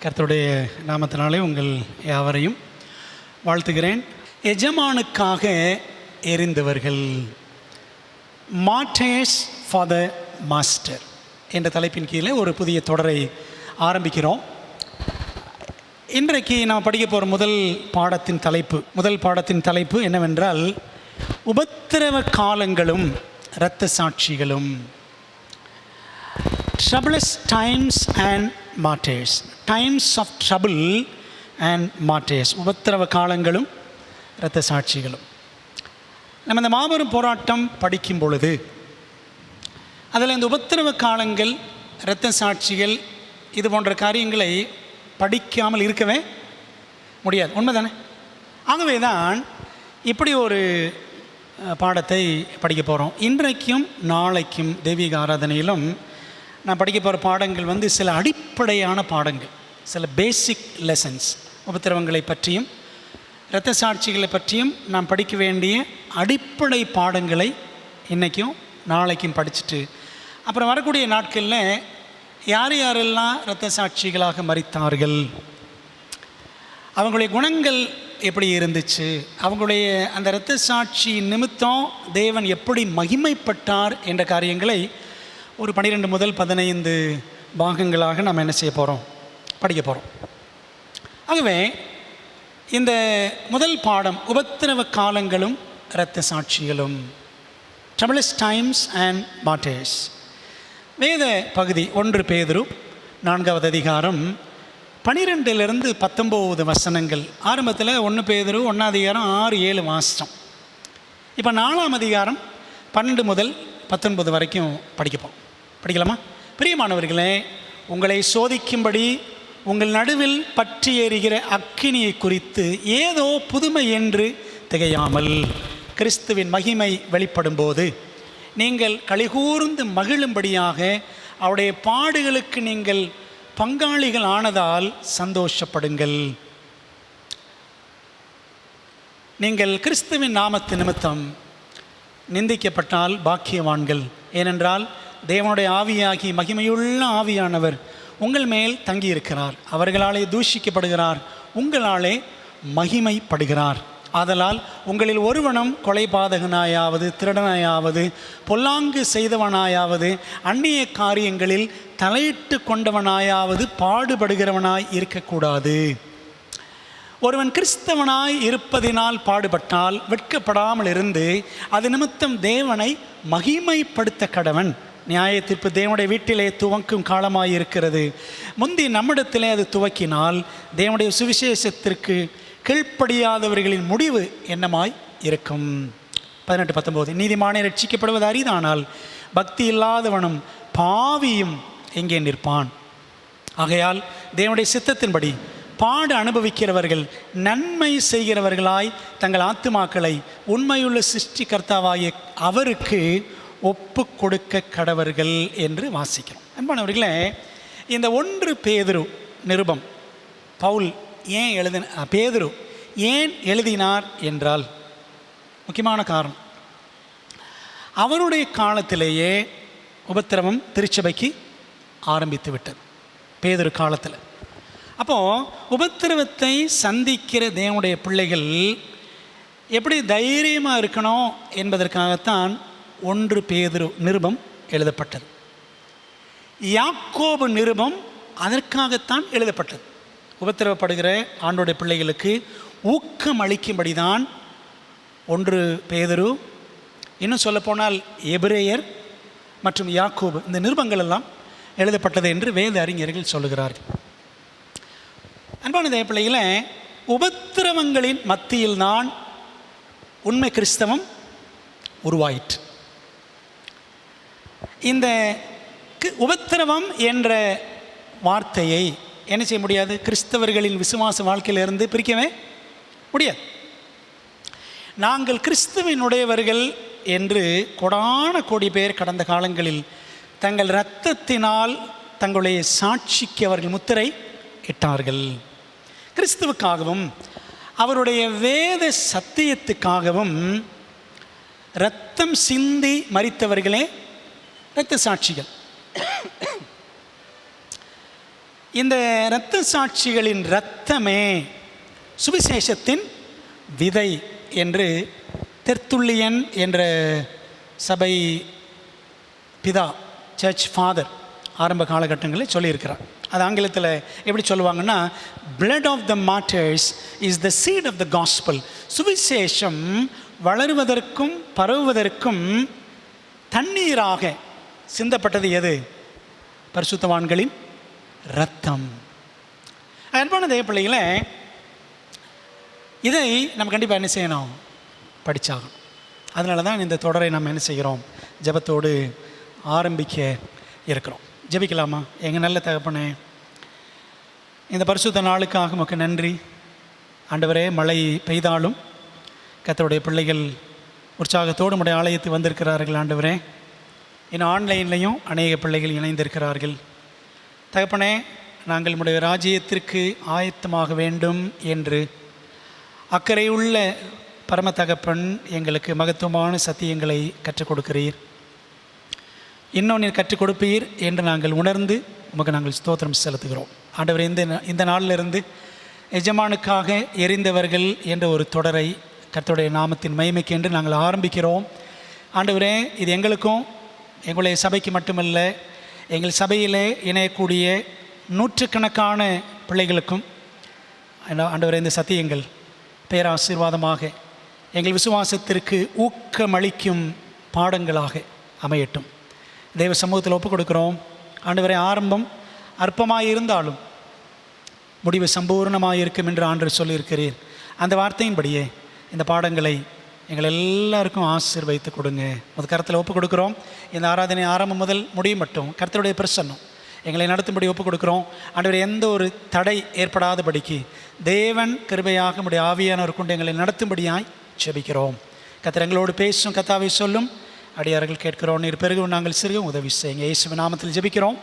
கர்த்தருடைய நாமத்தினாலே உங்கள் யாவரையும் வாழ்த்துகிறேன். எஜமானுக்காக எரிந்தவர்கள், மார்டர்ஸ் ஃபார் த மாஸ்டர் என்ற தலைப்பின் கீழே ஒரு புதிய தொடரை ஆரம்பிக்கிறோம். இன்றைக்கு நாம் படிக்க போகிற முதல் பாடத்தின் தலைப்பு என்னவென்றால், உபத்திரவ காலங்களும் இரத்த சாட்சிகளும். Troublous times and martyrs. Times of trouble and martyrs. உபத்திரவ காலங்களும் இரத்த சாட்சிகளும். நம்ம இந்த மாபெரும் போராட்டம் படிக்கும் பொழுது அதில் இந்த உபத்திரவ காலங்கள், இரத்த சாட்சிகள், இது போன்ற காரியங்களை படிக்காமல் இருக்கவே முடியாது. உண்மைதானே? ஆகவே தான் இப்படி ஒரு பாடத்தை படிக்க போகிறோம். இன்றைக்கும் நாளைக்கும் தெய்வீக ஆராதனையிலும் நான் படிக்க போகிற பாடங்கள் சில அடிப்படையான பாடங்கள், சில பேசிக் லெசன்ஸ். உபத்திரவங்களை பற்றியும் இரத்த சாட்சிகளை பற்றியும் நாம் படிக்க வேண்டிய அடிப்படை பாடங்களை இன்றைக்கும் நாளைக்கும் படிச்சுட்டு, அப்புறம் வரக்கூடிய நாட்களில் யாரெல்லாம் இரத்த சாட்சிகளாக மரித்தார்கள், அவங்களுடைய குணங்கள் எப்படி இருந்துச்சு, அவங்களுடைய அந்த இரத்த சாட்சி நிமித்தம் தேவன் எப்படி மகிமைப்பட்டார் என்ற காரியங்களை ஒரு 12 முதல் 15 பாகங்களாக நாம் என்ன செய்ய போகிறோம், படிக்க போகிறோம். ஆகவே இந்த முதல் பாடம், உபத்திரவ காலங்களும் இரத்த சாட்சிகளும், Troublous times and martyrs. வேத பகுதி 1 பேதுரு 4வது அதிகாரம் 12 to 19 வசனங்கள். ஆரம்பத்தில் 1 பேதுரு 1 அதிகாரம் 6-7 வாசித்தோம். இப்போ 4ஆம் அதிகாரம் 12 முதல் 19 வரைக்கும் படிக்கலாமா? பிரியமானவர்களே, உங்களை சோதிக்கும்படி உங்கள் நடுவில் பற்றி எறிகிற அக்கினியை குறித்து ஏதோ புதுமை என்று திகையாமல், கிறிஸ்துவின் மகிமை வெளிப்படும் போது நீங்கள் களிகூர்ந்து மகிழும்படியாக அவருடைய பாடுகளுக்கு நீங்கள் பங்காளிகள் ஆனதால் சந்தோஷப்படுங்கள். நீங்கள் கிறிஸ்துவின் நாமத்து நிமித்தம் நிந்திக்கப்பட்டால் பாக்கியவான்கள். ஏனென்றால் தேவனுடைய ஆவியாகி மகிமையுள்ள ஆவியானவர் உங்கள் மேல் தங்கியிருக்கிறார். அவர்களாலே தூஷிக்கப்படுகிறார், உங்களாலே மகிமைப்படுகிறார். ஆதலால் உங்களில் ஒருவனும் கொலைபாதகனாயாவது, திருடனாயாவது, பொல்லாங்கு செய்தவனாயாவது, அந்நிய காரியங்களில் தலையிட்டு கொண்டவனாயாவது பாடுபடுகிறவனாய் இருக்கக்கூடாது. ஒருவன் கிறிஸ்தவனாய் இருப்பதினால் பாடுபட்டால் வெட்கப்படாமல் இருந்து அது நிமித்தம் தேவனை மகிமைப்படுத்த கடவன். நியாய தீர்ப்பு தேவனுடைய வீட்டிலே துவக்கும் காலமாய் இருக்கிறது. முந்தி நம்மிடத்திலே அது துவக்கினால் தேவனுடைய சுவிசேஷத்திற்கு கீழ்ப்படியாதவர்களின் முடிவு என்னமாய் இருக்கும். 18-19. நீதிமானை ரட்சிக்கப்படுவது அரிதானால் பக்தி இல்லாதவனும் பாவியும் எங்கே நிற்பான். ஆகையால் தேவனுடைய சித்தத்தின்படி பாடு அனுபவிக்கிறவர்கள் நன்மை செய்கிறவர்களாய் தங்கள் ஆத்துமாக்களை உண்மையுள்ள சிருஷ்டிகர்த்தாவாகிய அவருக்கு ஒப்பு கொடுக்க கடவர்கள் என்று வாசிக்கிறோம். அன்பானவர்களே, இந்த 1 பேதுரு நிருபம் பேதுரு ஏன் எழுதினார் என்றால், முக்கியமான காரணம், அவருடைய காலத்திலேயே உபத்திரவம் திருச்சபைக்கு ஆரம்பித்து விட்டது. பேதுரு காலத்தில். அப்போது உபத்திரவத்தை சந்திக்கிற தேவனுடைய பிள்ளைகள் எப்படி தைரியமாக இருக்கணும் என்பதற்காகத்தான் 1 பேதுரு நிருபம் எழுதப்பட்டது. யாக்கோபு நிருபம் அதற்காகத்தான் எழுதப்பட்டது. உபத்திரவப்படுகிற ஆண்டோடைய பிள்ளைகளுக்கு ஊக்கம் அளிக்கும்படி தான் 1 பேதுரு, இன்னும் சொல்லப்போனால் எபிரேயர் மற்றும் யாக்கோபு, இந்த நிருபங்கள் எல்லாம் எழுதப்பட்டது என்று வேத அறிஞர்கள் சொல்லுகிறார்கள். அன்பான தேவ பிள்ளைகளே, உபத்திரவங்களின் மத்தியில்தான் உண்மை கிறிஸ்தவம் உருவாயிற்று. இந்த உபத்திரவம் என்ற வார்த்தையை என்ன செய்ய முடியாது, கிறிஸ்தவர்களின் விசுவாச வாழ்க்கையிலிருந்து பிரிக்கவே முடியாது. நாங்கள் கிறிஸ்துவினுடையவர்கள் என்று கோடான கோடி பேர் கடந்த காலங்களில் தங்கள் இரத்தத்தினால் தங்களுடைய சாட்சிக்கு அவர்கள் முத்திரை இட்டார்கள். கிறிஸ்துவுக்காகவும் அவருடைய வேத சத்தியத்துக்காகவும் இரத்தம் சிந்தி மரித்தவர்களே இரத்த சாட்சிகள். இந்த இரத்த சாட்சிகளின் இரத்தமே சுவிசேஷத்தின் விதை என்று தெர்த்துல்லியன் என்ற சபை பிதா, சர்ச் ஃபாதர் ஆரம்ப காலகட்டங்களில் சொல்லியிருக்கிறார். அது ஆங்கிலத்தில் எப்படி சொல்லுவாங்கன்னா, blood of the martyrs is the seed of the gospel. சுவிசேஷம் வளருவதற்கும் பரவுவதற்கும் தண்ணீராக சிந்தப்பட்டது எது? பரிசுத்தவான்களின் இரத்தம். அன்பான தேவ பிள்ளைகளே, இதை நம்ம கண்டிப்பாக என்ன செய்யணும்? படித்தாகணும். அதனால தான் இந்த தொடரை நம்ம என்ன செய்கிறோம்? ஜெபத்தோடு ஆரம்பிக்க இருக்கிறோம். ஜெபிக்கலாமா? எங்கள் நல்ல தகப்பனே, இந்த பரிசுத்த நாளுக்காக உமக்கு நன்றி. ஆண்டவரே, மழை பெய்தாலும் கர்த்தருடைய பிள்ளைகள் உற்சாகத்தோடு உடைய ஆலயத்துக்கு வந்திருக்கிறார்கள். ஆண்டவரே, இன்னும் ஆன்லைன்லேயும் அநேக பிள்ளைகள் இணைந்திருக்கிறார்கள். தகப்பனே, நாங்கள் உடைய ராஜ்யத்திற்கு ஆயத்தமாக வேண்டும் என்று அக்கறையுள்ள பரம தகப்பன் எங்களுக்கு மகத்துவமான சத்தியங்களை கற்றுக் கொடுக்கிறீர். இன்னும் நீர் கற்றுக் கொடுப்பீர் என்று நாங்கள் உணர்ந்து உமக்கு நாங்கள் ஸ்தோத்திரம் செலுத்துகிறோம். ஆண்டவர், இந்த நாளிலிருந்து எஜமானுக்காக எரிந்தவர்கள் என்ற ஒரு தொடரை கர்த்தருடைய நாமத்தின் மகிமைக்கு என்று நாங்கள் ஆரம்பிக்கிறோம். ஆண்டவரே, இது எங்களுக்கும் எங்களுடைய சபைக்கு மட்டுமல்ல, எங்கள் சபையிலே இணையக்கூடிய நூற்றுக்கணக்கான பிள்ளைகளுக்கும் ஆண்டவரே, இந்த சத்தியங்கள் பேராசீர்வாதமாக எங்கள் விசுவாசத்திற்கு ஊக்கமளிக்கும் பாடங்களாக அமையட்டும். தெய்வ சமூகத்தில் ஒப்புக் கொடுக்கிறோம். ஆண்டவரே, ஆரம்பம் அற்பமாக இருந்தாலும் முடிவு சம்பூர்ணமாக இருக்கும் என்று ஆண்டவர் சொல்லியிருக்கிறீர். அந்த வார்த்தையின்படியே இந்த பாடங்களை எங்கள் எல்லாருக்கும் ஆசீர்வதித்து கொடுங்க. அது கருத்தில் ஒப்புக் கொடுக்குறோம். இந்த ஆராதனை ஆரம்பம் முதல் முடியும் மட்டும் கர்த்தருடைய பிரசன்னம் எங்களை நடத்தும்படி ஒப்புக் கொடுக்குறோம். ஆண்டவரே, எந்த ஒரு தடை ஏற்படாதபடிக்கு தேவன் கிருபையாக நம்முடைய ஆவியானவர் கொண்டு எங்களை நடத்தும்படியாய் ஜெபிக்கிறோம். கர்த்தர் எங்களோடு பேசும், கர்த்தாவை சொல்லும் அடியார்கள் கேட்கிறோம். நீர் பெருகும், நாங்கள் சிறுகும், உதவி செய்யுங்க. இயேசுவின் நாமத்தில் ஜெபிக்கிறோம்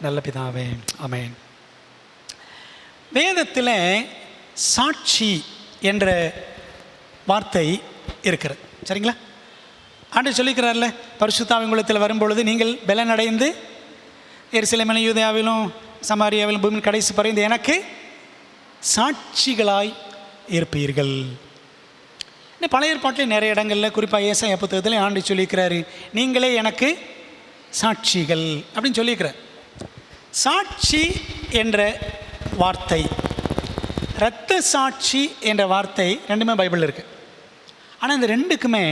நல்ல பிதாவே, ஆமென். வேதத்தில் சாட்சி என்ற வார்த்தை இருக்கிறது, சரிங்களா? ஆண்டவர் சொல்லிக்கிறார்ல, பரிசுத்தாவின் குலத்தில் வரும்பொழுது நீங்கள் பலனடைந்து எருசலேமிலும் யூதேயாவிலும் சமாரியாவிலும் பூமியின் கடைசி பறைந்து எனக்கு சாட்சிகளாய் இருப்பீர்கள். இந்த பழைய ஏற்பாட்டில் நிறைய இடங்களில், குறிப்பாக ஏசாயா புத்தகத்தில் ஆண்டவர் சொல்லியிருக்கிறாரு, நீங்களே எனக்கு சாட்சிகள் அப்படின்னு சொல்லியிருக்கிறார். சாட்சி என்ற வார்த்தை, இரத்த சாட்சி என்ற வார்த்தை ரெண்டுமே பைபிளில் இருக்குது. ஆனால் இந்த ரெண்டுக்குமே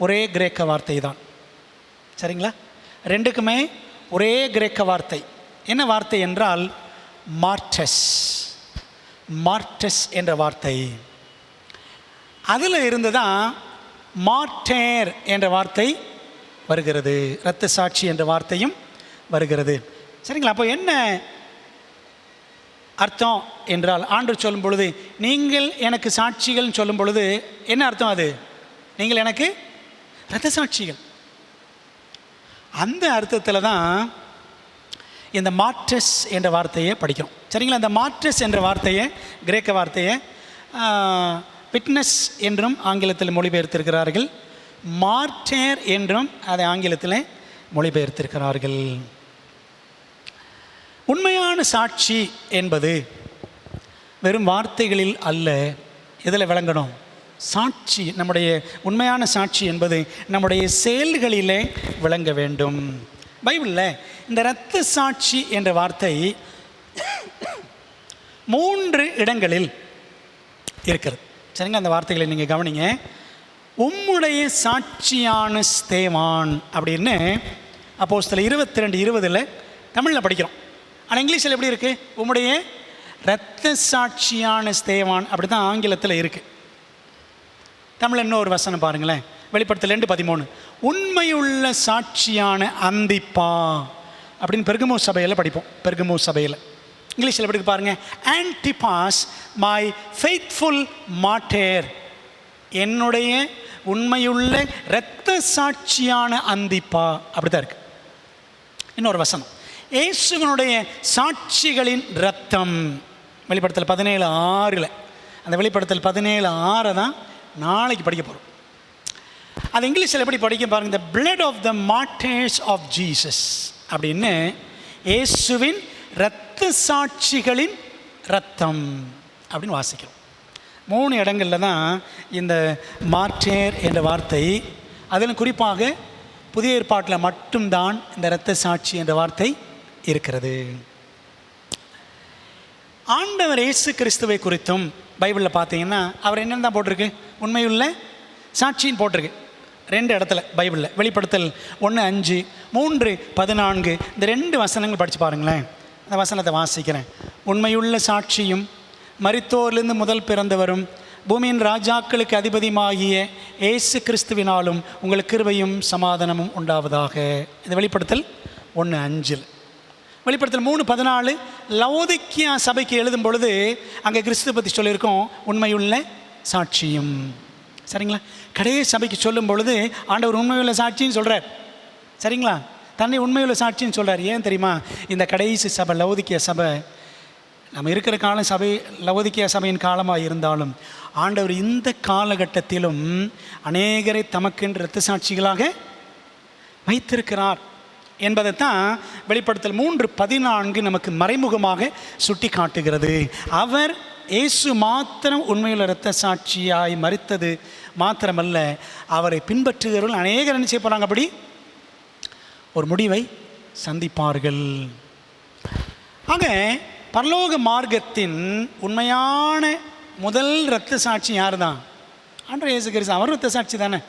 ஒரே கிரேக்க வார்த்தை தான், சரிங்களா? ரெண்டுக்குமே ஒரே கிரேக்க வார்த்தை. என்ன வார்த்தை என்றால் மார்டஸ். மார்டஸ் என்ற வார்த்தை, அதில் இருந்து தான் மார்டேர் என்ற வார்த்தை வருகிறது, இரத்த சாட்சி என்ற வார்த்தையும் வருகிறது, சரிங்களா? அப்போ என்ன அர்த்தம் என்றால், ஆண்டவர் சொல்லும் பொழுது நீங்கள் எனக்கு சாட்சிகள் சொல்லும் பொழுது என்ன அர்த்தம்? அது நீங்கள் எனக்கு இரத்த சாட்சிகள். அந்த அர்த்தத்தில் தான் இந்த மார்டஸ் என்ற வார்த்தையை படிக்கிறோம், சரிங்களா? அந்த மார்டஸ் என்ற வார்த்தையை, கிரேக்க வார்த்தையை விட்னஸ் என்றும் ஆங்கிலத்தில் மொழிபெயர்த்திருக்கிறார்கள், மார்டேர் என்றும் அதை ஆங்கிலத்தில் மொழிபெயர்த்திருக்கிறார்கள். உண்மையான சாட்சி என்பது வெறும் வார்த்தைகளில் அல்ல. இதில் விளங்கணும், சாட்சி, நம்முடைய உண்மையான சாட்சி என்பது நம்முடைய செயல்களிலே விளங்க வேண்டும். பைபிளில் இந்த இரத்த சாட்சி என்ற வார்த்தை 3 இடங்களில் இருக்கிறது, சரிங்க? அந்த வார்த்தைகளை நீங்கள் கவனிங்க. உம்முடைய சாட்சியான ஸ்தேவான் அப்படின்னு அப்போஸ்தலர் 22:20 தமிழில் படிக்கிறோம். ஆனால் இங்கிலீஷில் எப்படி இருக்குது? உம்முடைய இரத்த சாட்சியான ஸ்தேவான் அப்படி தான் ஆங்கிலத்தில் இருக்குது. தமிழ் இன்னொரு வசனம் பாருங்களேன், வெளிப்படுத்தல் 2:13, உண்மையுள்ள சாட்சியான அந்திப்பா அப்படின்னு பெர்கமோ சபையில் படிப்போம். பெர்கமோ சபையில் இங்கிலீஷில் எப்படி பாருங்கள், ஆன்டிபாஸ் மை ஃபெய்த்ஃபுல் மார்டேர், என்னுடைய உண்மையுள்ள இரத்த சாட்சியான அந்திப்பா, அப்படி தான் இருக்குது. இன்னொரு வசனம், இயேசுவினுடைய சாட்சிகளின் இரத்தம், வெளிப்படுத்தல் 17:6. அந்த வெளிப்படுத்தல் 17:6 தான் நாளைக்கு படிக்க போகிறோம். அது இங்கிலீஷில் எப்படி படிக்க பாருங்க, the blood of the martyrs of Jesus அப்படின்னு இயேசுவின் இரத்த சாட்சிகளின் இரத்தம் அப்படின்னு வாசிக்கிறோம். 3 இடங்களில் தான் இந்த மார்டேர் என்ற வார்த்தை, அதில் குறிப்பாக புதிய ஏற்பாட்டில் மட்டும்தான் இந்த இரத்த சாட்சி என்ற வார்த்தை இருக்கிறது. ஆண்டவர் இயேசு கிறிஸ்துவை குறித்தும் பைபிளில் பார்த்தீங்கன்னா அவர் என்னென்ன தான் போட்டிருக்கு, உண்மையுள்ள சாட்சின்னு போட்டிருக்கு 2 இடத்துல பைபிளில். வெளிப்படுத்தல் 1:5, 3:14 இந்த 2 வசனங்கள் படித்து பாருங்களேன். அந்த வசனத்தை வாசிக்கிறேன். உண்மையுள்ள சாட்சியும் மரித்தோரிலிருந்து முதல் பிறந்தவரும் பூமியின் ராஜாக்களுக்கு அதிபதியுமாகிய இயேசு கிறிஸ்துவினாலும் உங்களுக்கு கிருபையும் சமாதானமும் உண்டாவதாக. இது வெளிப்படுத்தல் 1:5. வெளிப்படுத்தல் 3:14 லவோதிக்கியா சபைக்கு எழுதும் பொழுது அங்கே கிறிஸ்துவ பற்றி சொல்லியிருக்கோம், உண்மையுள்ள சாட்சியும். சரிங்களா? கடைசி சபைக்கு சொல்லும் பொழுது ஆண்டவர் உண்மையுள்ள சாட்சின்னு சொல்கிறார். சரிங்களா? தன்னை உண்மையுள்ள சாட்சின்னு சொல்கிறார். ஏன் தெரியுமா? இந்த கடைசி சபை லவோதிக்கியா சபை, நம்ம இருக்கிற காலம் சபை லவோதிக்கியா சபையின் காலமாக இருந்தாலும் ஆண்டவர் இந்த காலகட்டத்திலும் அநேகரை தமக்கென்று இரத்த சாட்சிகளாக வைத்திருக்கிறார் என்பதைத்தான் வெளிப்படுத்தல் 3:14 நமக்கு மறைமுகமாக சுட்டி காட்டுகிறது. அவர் இயேசு மாத்திரம் உண்மையுள்ள இரத்த சாட்சியாய் மரித்தது மாத்திரமல்ல, அவரை பின்பற்றுகிறவர்கள் அநேகர் என்ன செய்ய போகிறாங்க, அப்படி ஒரு முடிவை சந்திப்பார்கள். ஆக பரலோக மார்க்கத்தின் உண்மையான முதல் இரத்த சாட்சி யார் தான்? ஆண்டவர் இயேசு கிறிஸ்து. அவரும் இரத்த சாட்சி தானே.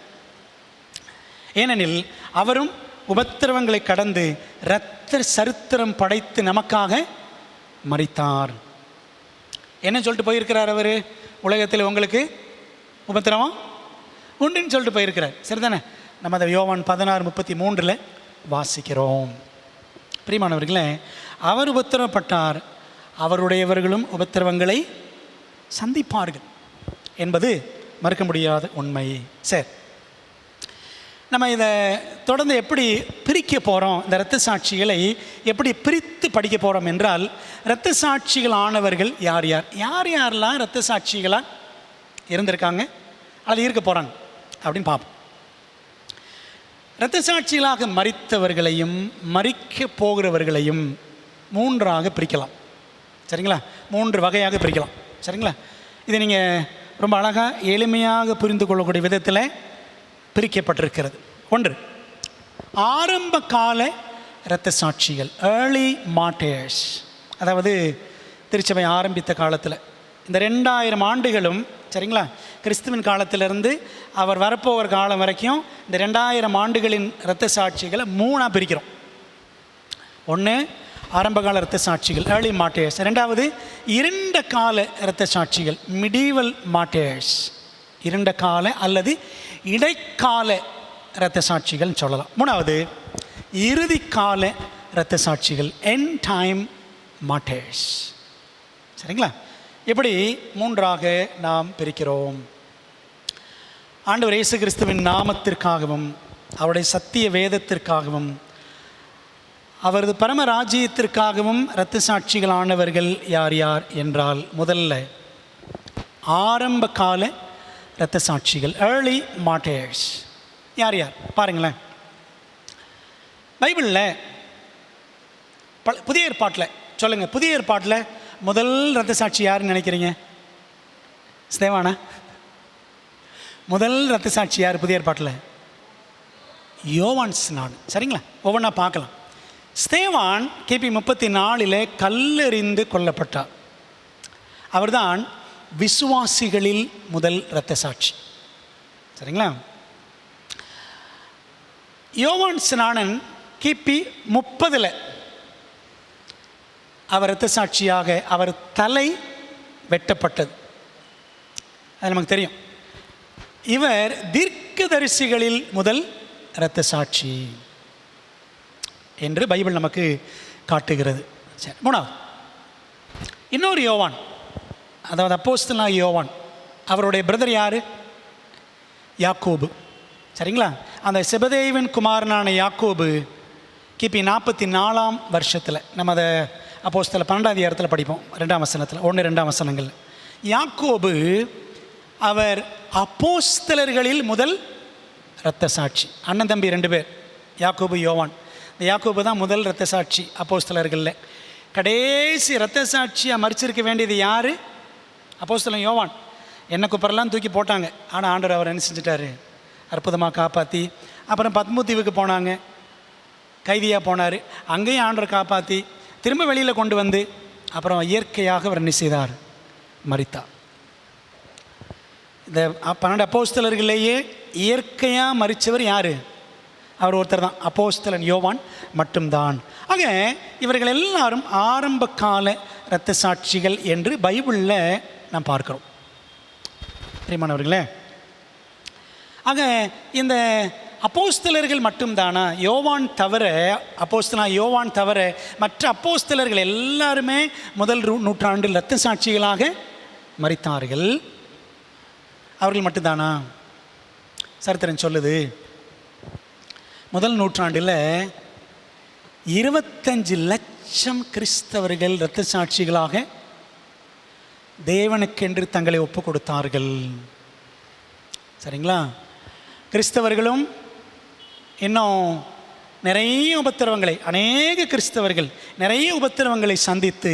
ஏனெனில் அவரும் உபத்திரவங்களை கடந்து இரத்த சரித்திரம் படைத்து நமக்காக மரித்தார். என்ன சொல்லிட்டு போயிருக்கிறார் அவர்? உலகத்தில் உங்களுக்கு உபத்திரவம் உண்டுன்னு சொல்லிட்டு போயிருக்கிறார். சரிதானே? நம்ம அதை யோவான் 16:33 வாசிக்கிறோம். பிரியமானவர்களே, அவர் உபத்திரவப்பட்டார், அவருடையவர்களும் உபத்திரவங்களை சந்திப்பார்கள் என்பது மறுக்க முடியாத உண்மை. சரி, நம்ம இதை தொடர்ந்து எப்படி பிரிக்க போகிறோம், இந்த இரத்த சாட்சிகளை எப்படி பிரித்து படிக்க போகிறோம் என்றால், இரத்த சாட்சிகள் ஆனவர்கள் யார் யார், யார் யாரெல்லாம் இரத்த சாட்சிகளாக இருந்திருக்காங்க அல்லது இருக்க போகிறாங்க அப்படின்னு பார்ப்போம். இரத்த சாட்சிகளாக மரித்தவர்களையும் மரிக்க போகிறவர்களையும் 3ஆக பிரிக்கலாம். சரிங்களா? 3 வகையாக பிரிக்கலாம். சரிங்களா? இதை நீங்கள் ரொம்ப அழகாக எளிமையாக புரிந்து கொள்ளக்கூடிய விதத்தில் பிரிக்கப்பட்டிருக்கிறது. 1, ஆரம்ப கால இரத்த சாட்சிகள், ஏர்லி மார்டர்ஸ். அதாவது திருச்சபை ஆரம்பித்த காலத்தில் இந்த 2000 ஆண்டுகளும், சரிங்களா, கிறிஸ்துவின் காலத்திலிருந்து அவர் வரப்போகிற காலம் வரைக்கும் இந்த 2000 ஆண்டுகளின் இரத்த சாட்சிகளை 3ஆக பிரிக்கிறோம். 1, ஆரம்பகால இரத்த சாட்சிகள், ஏர்லி மார்டர்ஸ். 2வது இருண்ட கால இரத்த சாட்சிகள், மிடீவல் மார்டர்ஸ். இருண்ட கால அல்லது இடைக்கால இரத்த சாட்சிகள் சொல்லலாம். 3வது இறுதி கால இரத்த சாட்சிகள், எண்ட் டைம் மார்டர்ஸ். சரிங்களா? இப்படி 3ஆக நாம் பிரிக்கிறோம். ஆண்டவர் இயேசு கிறிஸ்துவின் நாமத்திற்காகவும் அவருடைய சத்திய வேதத்திற்காகவும் அவரது பரம ராஜ்யத்திற்காகவும் இரத்த சாட்சிகள் ஆனவர்கள் யார் யார் என்றால், முதல்ல ஆரம்ப கால இரத்த சாட்சிகள், ஏர்லி மார்டர்ஸ். யார் யார் பாருங்களேன். பைபிளில் புதிய ஏற்பாட்டில் சொல்லுங்கள், புதிய ஏற்பாட்டில் முதல் இரத்த சாட்சி யாருன்னு நினைக்கிறீங்க? ஸ்தேவானா? முதல் இரத்த சாட்சி யார் புதிய ஏற்பாட்டில்? யோவான் ஸ்நானன். சரிங்களா? ஒவ்வொன்றா பார்க்கலாம். ஸ்தேவான் கிபி 34 கல்லெறிந்து கொல்லப்பட்டார். அவர்தான் விசுவாசிகளில் முதல் இரத்த சாட்சி. சரிங்களா? யோவான் ஸ்நானன் கிபி 30 அவர் இரத்த சாட்சியாக அவர் தலை வெட்டப்பட்டது. அது நமக்கு தெரியும். இவர் தீர்க்கதரிசிகளில் முதல் இரத்த சாட்சி என்று பைபிள் நமக்கு காட்டுகிறது. சரி, 3வது இன்னொரு யோவான், அதாவது அப்போஸ்தலனாகிய யோவான். அவருடைய பிரதர் யார்? யாக்கோபு. சரிங்களா? அந்த செபதேவின் குமாரனான யாக்கோபு கிபி 44ஆம் வருஷத்தில், நம்ம அதை அப்போஸ்தலர் 12ஆம் அதிகாரத்தில் படிப்போம், 2ஆம் வசனத்தில், 1-2ஆம் வசனங்கள். யாக்கோபு அவர் அப்போஸ்தலர்களில் முதல் இரத்த சாட்சி. அண்ணன் தம்பி 2 பேர், யாக்கோபு யோவான். இந்த யாக்கோபு தான் முதல் இரத்த சாட்சி அப்போஸ்தலர்களில். கடைசி இரத்த சாட்சியாக மரிச்சிருக்க வேண்டியது யார்? அப்போஸ்தலன் யோவான். எண்ணெய் குப்பரெல்லாம் தூக்கி போட்டாங்க. ஆனால் ஆண்டவர் அவர் என்ன செஞ்சிட்டாரு? அற்புதமாக காப்பாற்றி. அப்புறம் பத்மு தீவுக்கு போனாங்க, கைதியாக போனார். அங்கேயும் ஆண்டவர் காப்பாற்றி திரும்ப வெளியில் கொண்டு வந்து அப்புறம் இயற்கையாக அவர் என்ன செய்தார்? மரித்தார். இந்த 12 அப்போஸ்தலர்களையே இயற்கையாக மரித்தவர் யார்? அவர் ஒருத்தர் தான், அப்போஸ்தலன் யோவான் மட்டும்தான். ஆக இவர்கள் எல்லாரும் ஆரம்ப கால இரத்த சாட்சிகள் என்று பைபிளில் நாம் பார்க்கிறோம். பிரியமானவர்களே, ஆக இந்த அப்போஸ்தலர்கள் மட்டும்தானா? யோவான் தவிர, அப்போஸ்தலன் யோவான் தவிர மற்ற அப்போஸ்தலர்கள் எல்லாருமே முதல் நூற்றாண்டில் இரத்த சாட்சிகளாக மரித்தார்கள். அவர்கள் மட்டும்தானா? சரித்திரம் சொல்லுது, முதல் நூற்றாண்டில் 25 லட்சம் கிறிஸ்தவர்கள் இரத்த சாட்சிகளாக தேவனுக்கென்று தங்களை ஒப்பு கொடுத்தார்கள். சரிங்களா? கிறிஸ்தவர்களும் இன்னும் நிறைய உபத்திரவங்களை, அநேக கிறிஸ்தவர்கள் நிறைய உபத்திரவங்களை சந்தித்து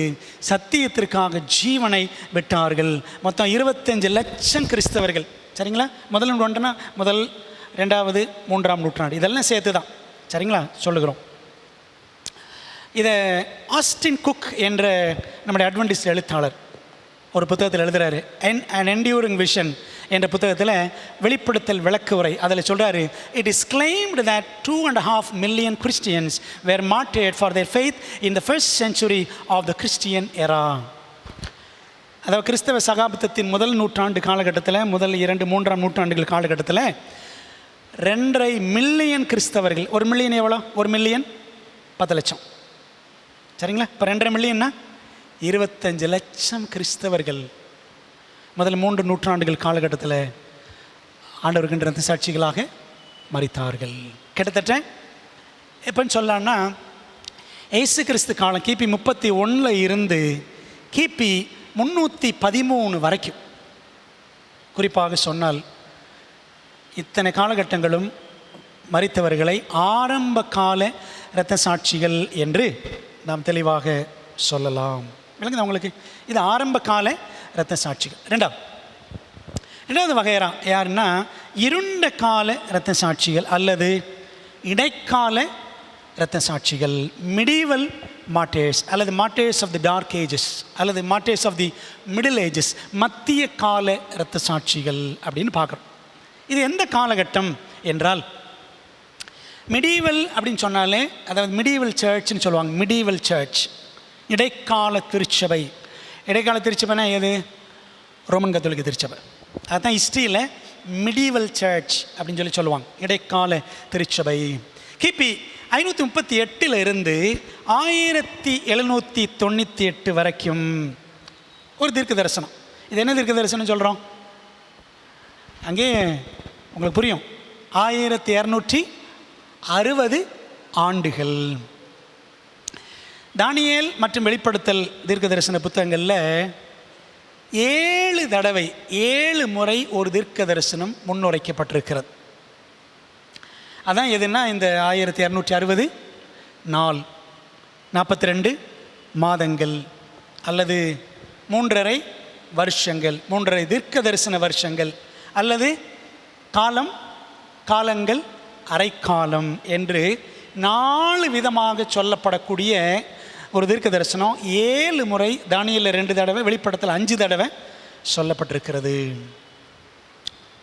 சத்தியத்திற்காக ஜீவனை விட்டார்கள். மொத்தம் 25 லட்சம் கிறிஸ்தவர்கள். சரிங்களா? முதல் நூற்றாண்டுனா முதல், 2வது, 3ஆம் நூற்றாண்டு இதெல்லாம் சேர்த்து தான். சரிங்களா? சொல்லுகிறோம். இதை ஆஸ்டின் குக் என்ற நம்முடைய அட்வென்டிஸ்ட் எழுத்தாளர் ஒரு புத்தகத்தில் எழுதுகிறாரு. an enduring vision என்ற புத்தகத்தில் வெளிப்படுத்தல் விளக்கு உரை அதில் சொல்கிறாரு, it is claimed that 2.5 million Christians were martyred for their faith in the first century of the Christian era. அதாவது கிறிஸ்தவ சகாப்தத்தின் முதல் நூற்றாண்டு காலகட்டத்தில், முதல் 2, 3ஆம் நூற்றாண்டுகள் காலகட்டத்தில் 2.5 மில்லியன் கிறிஸ்தவர்கள். 1 மில்லியன் எவ்வளோ? 1 மில்லியன் 10 லட்சம். சரிங்களா? இப்போ 2.5 மில்லியன்னா 25 லட்சம் கிறிஸ்தவர்கள் முதல் 3 நூற்றாண்டுகள் காலகட்டத்தில் ஆண்டவர்கின்ற இரத்த சாட்சிகளாக மரித்தார்கள். கிட்டத்தட்ட எப்போன்னு சொல்லலான்னா, இயேசு கிறிஸ்து காலம் கிபி 31 இருந்து கிபி 313 வரைக்கும், குறிப்பாக சொன்னால் இத்தனை காலகட்டங்களும் மரித்தவர்களை ஆரம்ப கால இரத்த சாட்சிகள் என்று நாம் தெளிவாக சொல்லலாம். விளங்குது உங்களுக்கு? இது ஆரம்ப கால இரத்த சாட்சிகள். ரெண்டாவது வகையறா யாருன்னா, இருண்ட கால இரத்த சாட்சிகள் அல்லது இடைக்கால இரத்த சாட்சிகள், மிடிவல் மார்டேர்ஸ் அல்லது மார்டேர்ஸ் ஆஃப் தி டார்க் ஏஜஸ் அல்லது மார்டேர்ஸ் ஆஃப் தி மிடில் ஏஜஸ், மத்திய கால இரத்த சாட்சிகள் அப்படின்னு பார்க்குறோம். இது எந்த காலகட்டம் என்றால், மிடிவல் அப்படின்னு சொன்னாலே, அதாவது மிடிவல் சர்ச்னு சொல்லுவாங்க. மிடிவல் சர்ச், இடைக்கால திருச்சபை. இடைக்கால திருச்சபைனா எது? ரோமன் கத்தோலிக்க திருச்சபை. அதுதான் ஹிஸ்ட்ரியில் மிடிவல் சர்ச் அப்படின்னு சொல்லுவாங்க, இடைக்கால திருச்சபை. கிபி 538 இருந்து 1798 வரைக்கும் ஒரு தீர்க்க தரிசனம். இது என்ன தீர்க்க தரிசனம் சொல்கிறோம்? அங்கே உங்களுக்கு புரியும். 1260 ஆண்டுகள். தானியேல் மற்றும் வெளிப்படுத்தல் தீர்க்க தரிசன புத்தகங்களில் 7 தடவை 7 முறை ஒரு தீர்க்க தரிசனம் முன்னுரைக்கப்பட்டிருக்கிறது. அதான் எதுன்னா, இந்த 1260 நாள், 42 மாதங்கள் அல்லது 3.5 வருஷங்கள், 3.5 தீர்க்க தரிசன வருஷங்கள் அல்லது காலங்கள், அரைக்காலம் என்று 4 விதமாக சொல்லப்படக்கூடிய ஒரு தீர்க்க தரிசனம் 7 முறை தானியேலில் 2 தடவை, வெளிப்படுத்தல் 5 தடவை சொல்லப்பட்டிருக்கிறது.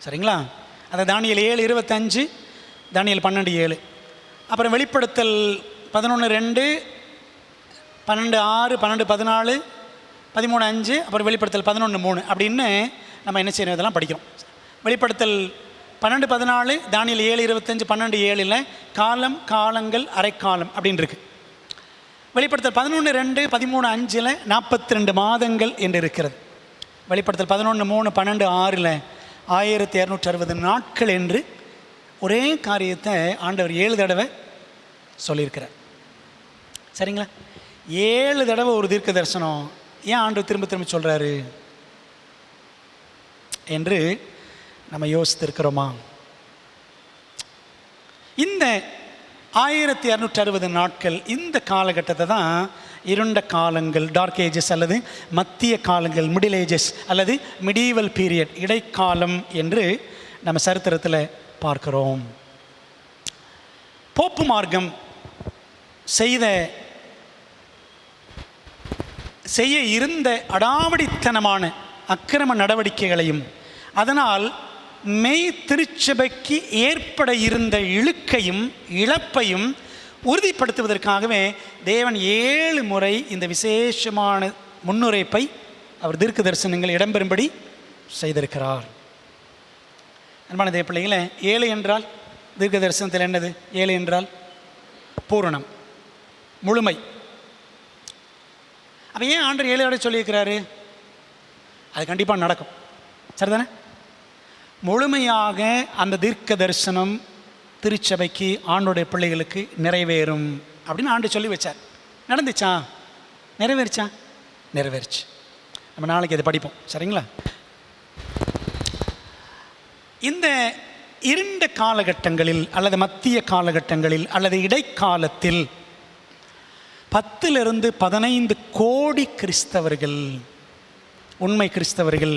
சரிங்களா? அதை தானியேல் 7:25, தானியேல் 12:7, அப்புறம் வெளிப்படுத்தல் 11:2, 12:6, 12:14, 13:5, அப்புறம் வெளிப்படுத்தல் 11:3 அப்படின்னு நம்ம என்ன செய்யணும், இதெல்லாம் படிக்கிறோம். வெளிப்படுத்தல் 12:14, தானியேல் 7:25, 12:7 காலங்கள், அரைக்காலம் அப்படின்னு இருக்கு. வெளிப்படுத்தல் 11:2, 13:5 42 மாதங்கள் என்று இருக்கிறது. வெளிப்படுத்தல் 11:3, 12:6 1260 நாட்கள் என்று ஒரே காரியத்தை ஆண்டவர் 7 தடவை சொல்லியிருக்கிறார். சரிங்களா? 7 தடவை ஒரு தீர்க்க தரிசனம் ஏன் ஆண்டவர் திரும்ப திரும்ப சொல்கிறாரு என்று நம்ம யோசித்திருக்கிறோமா? இந்த 1260 நாட்கள், இந்த காலகட்டத்தை தான் இருண்ட காலங்கள், டார்க் ஏஜஸ் அல்லது மத்திய காலங்கள், மிடில் ஏஜஸ் அல்லது மிடீவல் பீரியட், இடைக்காலம் என்று நம்ம சரித்திரத்தில் பார்க்கிறோம். போப்பு மார்க்கம் செய்ய இருந்த அடாவடித்தனமான அக்கிரம நடவடிக்கைகளையும் அதனால் மெய் திருச்சபைக்கு ஏற்பட இருந்த இழுக்கையும் இழப்பையும் உறுதிப்படுத்துவதற்காகவே தேவன் 7 முறை இந்த விசேஷமான முன்னுரைப்பை அவர் தீர்க்க தரிசனங்கள் இடம்பெறும்படி செய்திருக்கிறார். அன்பான தேவ பிள்ளைகளே, 7 என்றால் தீர்க்க தரிசனத்தில் என்னது? 7 என்றால் பூரணம், முழுமை. அப்போ ஏன் ஆண்டவர் 7 தடவை சொல்லியிருக்கிறாரு? அது கண்டிப்பாக நடக்கும், சரிதானே? முழுமையாக அந்த தீர்க்க தரிசனம் திருச்சபைக்கு, ஆண்டோடைய பிள்ளைகளுக்கு நிறைவேறும் அப்படின்னு ஆண்டு சொல்லி வச்சார். நடந்துச்சா? நிறைவேறிச்சா? நிறைவேறிச்சு. நம்ம நாளைக்கு இதை படிப்போம், சரிங்களா? இந்த இருண்ட காலகட்டங்களில் அல்லது மத்திய காலகட்டங்களில் அல்லது இடைக்காலத்தில் 10-15 கோடி கிறிஸ்தவர்கள், உண்மை கிறிஸ்தவர்கள்,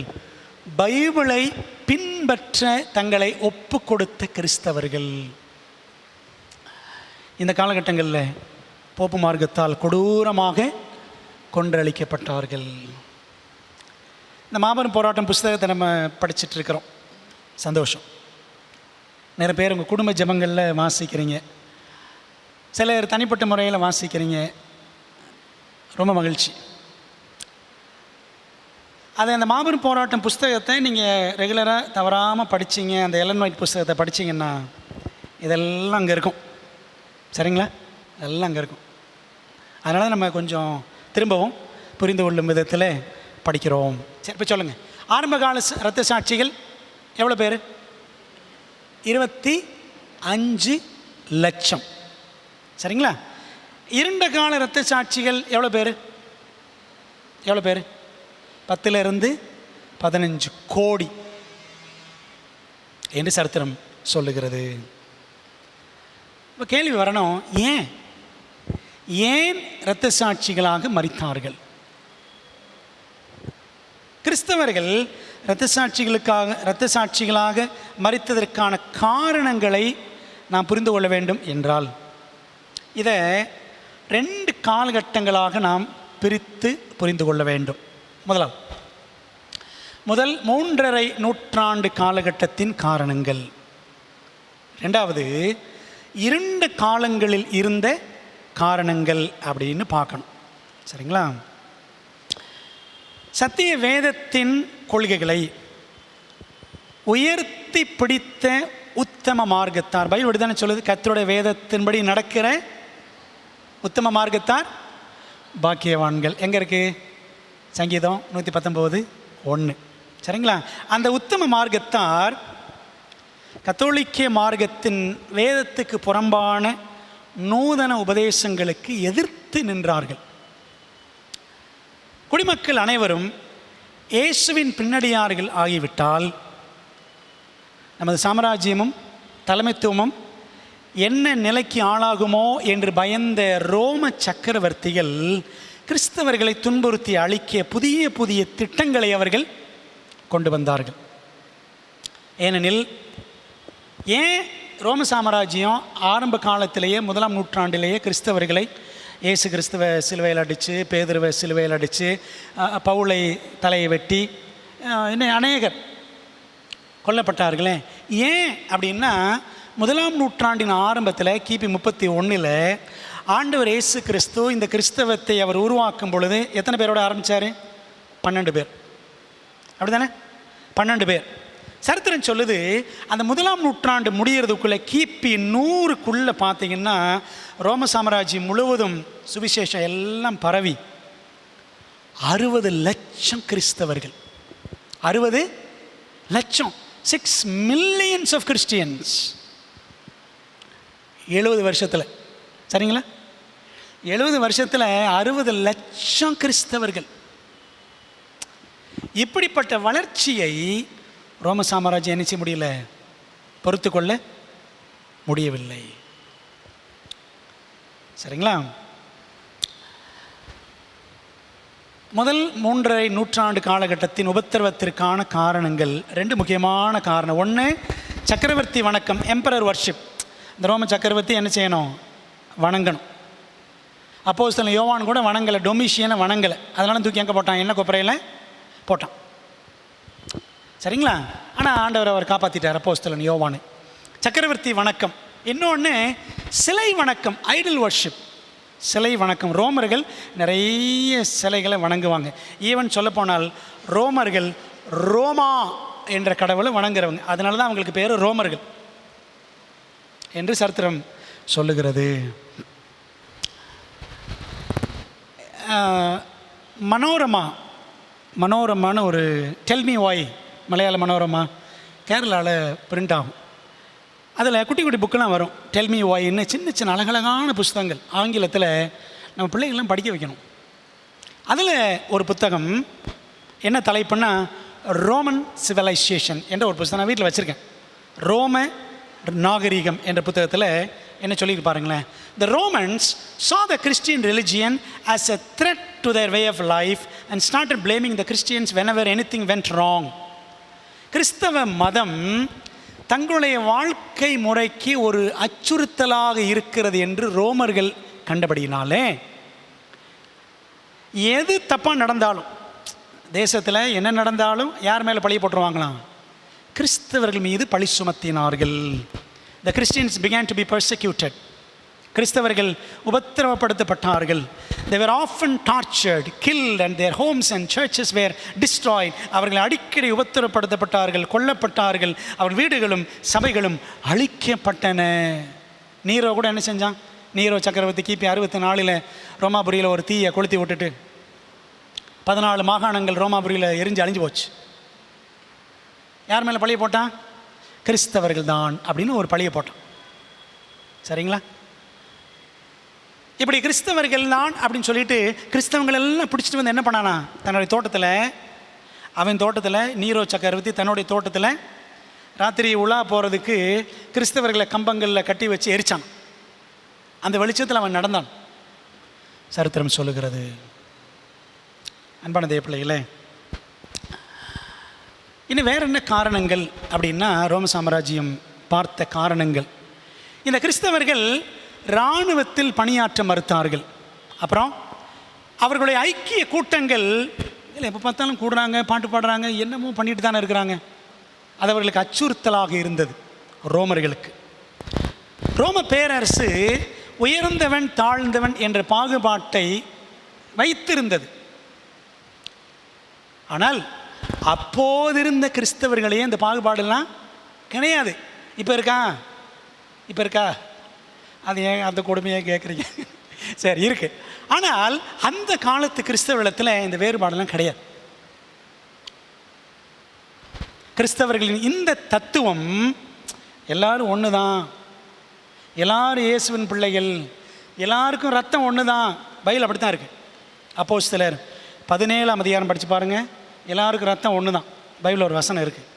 பைபிளை பின்பற்ற தங்களை ஒப்பு கொடுத்த கிறிஸ்தவர்கள் இந்த காலகட்டங்களில் போப்பு மார்க்கத்தால் கொடூரமாக கொன்றளிக்கப்பட்டார்கள். இந்த மாபெரும் போராட்டம் புஸ்தகத்தை நம்ம படிச்சுட்டு இருக்கிறோம், சந்தோஷம். நிறைய பேர் உங்கள் குடும்ப ஜெபங்களில் வாசிக்கிறீங்க, சிலர் தனிப்பட்ட முறையில் வாசிக்கிறீங்க, ரொம்ப மகிழ்ச்சி. அதை அந்த மாபெரும் போராட்டம் புஸ்தகத்தை நீங்கள் ரெகுலராக தவறாமல் படிச்சிங்க, அந்த எலன் ஒயிட் புஸ்தகத்தை படிச்சிங்கன்னா இதெல்லாம் அங்கே இருக்கும், சரிங்களா? இதெல்லாம் அங்கே இருக்கும். அதனால் நம்ம கொஞ்சம் திரும்பவும் புரிந்து கொள்ளும் விதத்தில் படிக்கிறோம். சரி, இப்போ சொல்லுங்கள், ஆரம்பகால இரத்த சாட்சிகள் எவ்வளோ பேர்? 25 லட்சம், சரிங்களா? இருண்ட கால இரத்த சாட்சிகள் எவ்வளோ பேர்? 10-15 கோடி என்று சரித்திரம் சொல்லுகிறது. இப்போ கேள்வி வரணும், ஏன் இரத்த சாட்சிகளாக மரித்தார்கள்? கிறிஸ்தவர்கள் இரத்த சாட்சிகளாக மரித்ததற்கான காரணங்களை நாம் புரிந்து கொள்ள வேண்டும் என்றால் இதை 2 காலகட்டங்களாக நாம் பிரித்து புரிந்து கொள்ள வேண்டும். முதல் 3.5 நூற்றாண்டு காலகட்டத்தின் காரணங்கள், 2வது இருண்ட காலங்களில் இருந்த காரணங்கள் அப்படின்னு பார்க்கணும், சரிங்களா? சத்திய வேதத்தின் கொள்கைகளை உயர்த்தி பிடித்த உத்தம மார்க்கத்தார், பைபிள் அப்படித்தானே சொல்லுது, கர்த்தருடைய வேதத்தின்படி நடக்கிற உத்தம மார்க்கத்தார் பாக்கியவான்கள். எங்கே இருக்குது? சங்கீதம் 119:1, சரிங்களா? அந்த உத்தம மார்க்கத்தார் கத்தோலிக்க மார்க்கத்தின் வேதத்துக்கு புறம்பான நூதன உபதேசங்களுக்கு எதிர்த்து நின்றார்கள். குடிமக்கள் அனைவரும் இயேசுவின் பின்னடியார்கள் ஆகிவிட்டால் நமது சாம்ராஜ்யமும் தலைமைத்துவமும் என்ன நிலைக்கு ஆளாகுமோ என்று பயந்த ரோம சக்கரவர்த்திகள் கிறிஸ்தவர்களை துன்புறுத்தி அழிக்க புதிய திட்டங்களை அவர்கள் கொண்டு வந்தார்கள். ஏனெனில் ஏன் ரோம சாம்ராஜ்யம் ஆரம்ப காலத்திலேயே 1ஆம் நூற்றாண்டிலேயே கிறிஸ்தவர்களை, இயேசு கிறிஸ்துவ சிலுவையில் அடித்து, பேதுருவை சிலுவையில் அடித்து, பவுலை தலையை வெட்டி, இன்னும் அநேகர் கொல்லப்பட்டார்களே? ஏன் அப்படின்னா 1ஆம் நூற்றாண்டின் ஆரம்பத்தில் கிபி 31 ஆண்டவர் இயேசு கிறிஸ்து இந்த கிறிஸ்தவத்தை அவர் உருவாக்கும் பொழுது எத்தனை பேரோட ஆரம்பித்தார்? 12 பேர், அப்படி தானே? 12 பேர். சரித்திரம் சொல்லுது, அந்த 1ஆம் நூற்றாண்டு முடிகிறதுக்குள்ளே கிபி 100க்குள்ளே பார்த்தீங்கன்னா ரோம சாம்ராஜ்யம் முழுவதும் சுவிசேஷம் எல்லாம் பரவி 60 லட்சம் கிறிஸ்தவர்கள், 60 லட்சம், 6 millions of Christians 70 வருஷத்தில், சரிங்களா? 70 வருஷத்தில் 60 லட்சம் கிறிஸ்தவர்கள். இப்படிப்பட்ட வளர்ச்சியை ரோம சாம்ராஜ்யம் என்ன செய்ய முடியல, பொறுத்து கொள்ள முடியவில்லை, சரிங்களா? முதல் 3.5 நூற்றாண்டு காலகட்டத்தின் உபத்திரவத்திற்கான காரணங்கள் 2 முக்கியமான காரணம். ஒன்று, சக்கரவர்த்தி வணக்கம், எம்பரர் வர்ஷிப். இந்த ரோம சக்கரவர்த்தி என்ன செய்யணும்? வணங்கணும். அப்போஸ்தலன் யோவான் கூட வணங்கலை, டொமிஷியனை வணங்கலை. அதனால தூக்கி எங்கே போட்டான்? என்ன கொப்பரையில் போட்டான். சரிங்களா? ஆனால் ஆண்டவர் அவர் காப்பாற்றிட்டார் அப்போஸ்தலன் யோவான். சக்கரவர்த்தி வணக்கம். இன்னொன்று சிலை வணக்கம், ஐடல் வர்ஷிப், சிலை வணக்கம். ரோமர்கள் நிறைய சிலைகளை வணங்குவாங்க. ஈவன் சொல்லப்போனால் ரோமர்கள் ரோமா என்ற கடவுளை வணங்குறவங்க. அதனால தான் அவங்களுக்கு பேர் ரோமர்கள் என்று சரித்திரம் சொல்லுகிறது. மனோரமான்னு ஒரு டெல்மி வாய், மலையாள மனோரமா கேரளாவில் பிரிண்ட் ஆகும். அதில் குட்டி குட்டி புக்கெலாம் வரும். டெல்மி வாயின்னு சின்ன சின்ன அழகழகான புஸ்தகங்கள் ஆங்கிலத்தில் நம்ம பிள்ளைகள்லாம் படிக்க வைக்கணும். அதில் ஒரு புத்தகம் என்ன தலைப்புன்னா ரோமன் சிவிலைசேஷன் என்ற ஒரு புத்தகம் நான் வீட்டில் வச்சுருக்கேன். ரோம நாகரிகம் என்ற புத்தகத்தில் என்ன சொல்லிட்டு பாருங்களேன். The Romans saw the Christian religion as a threat to their way of life and started blaming the Christians whenever anything went wrong. கிறிஸ்தவ மதம் தங்களுடைய வாழ்க்கை முறைக்கு ஒரு அச்சுறுத்தலாக இருக்கிறது என்று ரோமர்கள் கண்டபடியினாலே எது தப்பாக நடந்தாலும், தேசத்தில் என்ன நடந்தாலும் யார் மேலே பழி போட்டுருவாங்களாம்? கிறிஸ்தவர்கள் மீது பழி சுமத்தினார்கள். The Christians began to be persecuted. கிறிஸ்தவர்கள் உபத்திரவப்படுத்தப்பட்டார்கள். They were often tortured, killed and their homes and churches were destroyed. அவர்கள் அடிக்கடி உபத்திரவப்படுத்தப்பட்டார்கள், கொல்லப்பட்டார்கள். அவர் வீடுகளும் சபைகளும் அழிக்கப்பட்டன. நீரோ கூட என்ன செஞ்சான்? நீரோ சக்கரவர்த்தி கிபி 64 ரோமாபுரியில் ஒரு தீயை கொளுத்தி விட்டுட்டு 14 மாகாணங்கள் ரோமாபுரியில் எரிஞ்சு அழிஞ்சு போச்சு. யார் மேலே பழிய போட்டான்? கிறிஸ்தவர்கள் தான் அப்படின்னு ஒரு பழியை போட்டான். சரிங்களா? இப்படி கிறிஸ்தவர்கள் தான் அப்படின்னு சொல்லிட்டு கிறிஸ்தவங்கள் எல்லாம் பிடிச்சிட்டு வந்து என்ன பண்ணானா, தன்னுடைய தோட்டத்தில், அவன் தோட்டத்தில், நீரோ சக்கரவர்த்தி தன்னுடைய தோட்டத்தில் ராத்திரி உலா போகிறதுக்கு கிறிஸ்தவர்களை கம்பங்களில் கட்டி வச்சு எரிச்சான். அந்த வெளிச்சத்தில் அவன் நடந்தான். சரித்திரம் சொல்லுகிறது. அன்பான தேவ பிள்ளைகளே, இன்னும் வேற என்ன காரணங்கள் அப்படின்னா, ரோம சாம்ராஜ்யம் பார்த்த காரணங்கள். இந்த கிறிஸ்தவர்கள் இராணுவத்தில் பணியாற்ற மறுத்தார்கள். அப்புறம் அவர்களுடைய ஐக்கிய கூட்டங்கள் இல்லை, எப்போ பார்த்தாலும் கூடுறாங்க, பாட்டு பாடுறாங்க, என்னமோ பண்ணிட்டு தானே இருக்கிறாங்க. அது அவர்களுக்கு அச்சுறுத்தலாக இருந்தது ரோமர்களுக்கு. ரோம பேரரசு உயர்ந்தவன் தாழ்ந்தவன் என்ற பாகுபாட்டை வைத்திருந்தது. ஆனால் அப்போதிருந்த கிறிஸ்தவர்களே அந்த பாகுபாடெல்லாம் கிடையாது. இப்போ இருக்கா? அது ஏன் அந்த கொடுமையை கேட்குறீங்க? சரி, இருக்கு. ஆனால் அந்த காலத்து கிறிஸ்தவத்தில் இந்த வேறுபாடெல்லாம் கிடையாது. கிறிஸ்தவர்களின் இந்த தத்துவம் எல்லாரும் ஒன்று தான், எல்லாரும் இயேசுவின் பிள்ளைகள், எல்லாருக்கும் ரத்தம் ஒன்று தான். பைபிள் அப்படி தான் இருக்குது. அப்போஸ்தலர் 17ஆம் அதிகாரம் படித்து பாருங்கள். எல்லாருக்கும் ரத்தம் ஒன்று தான். பைபிளில் ஒரு வசனம் இருக்குது.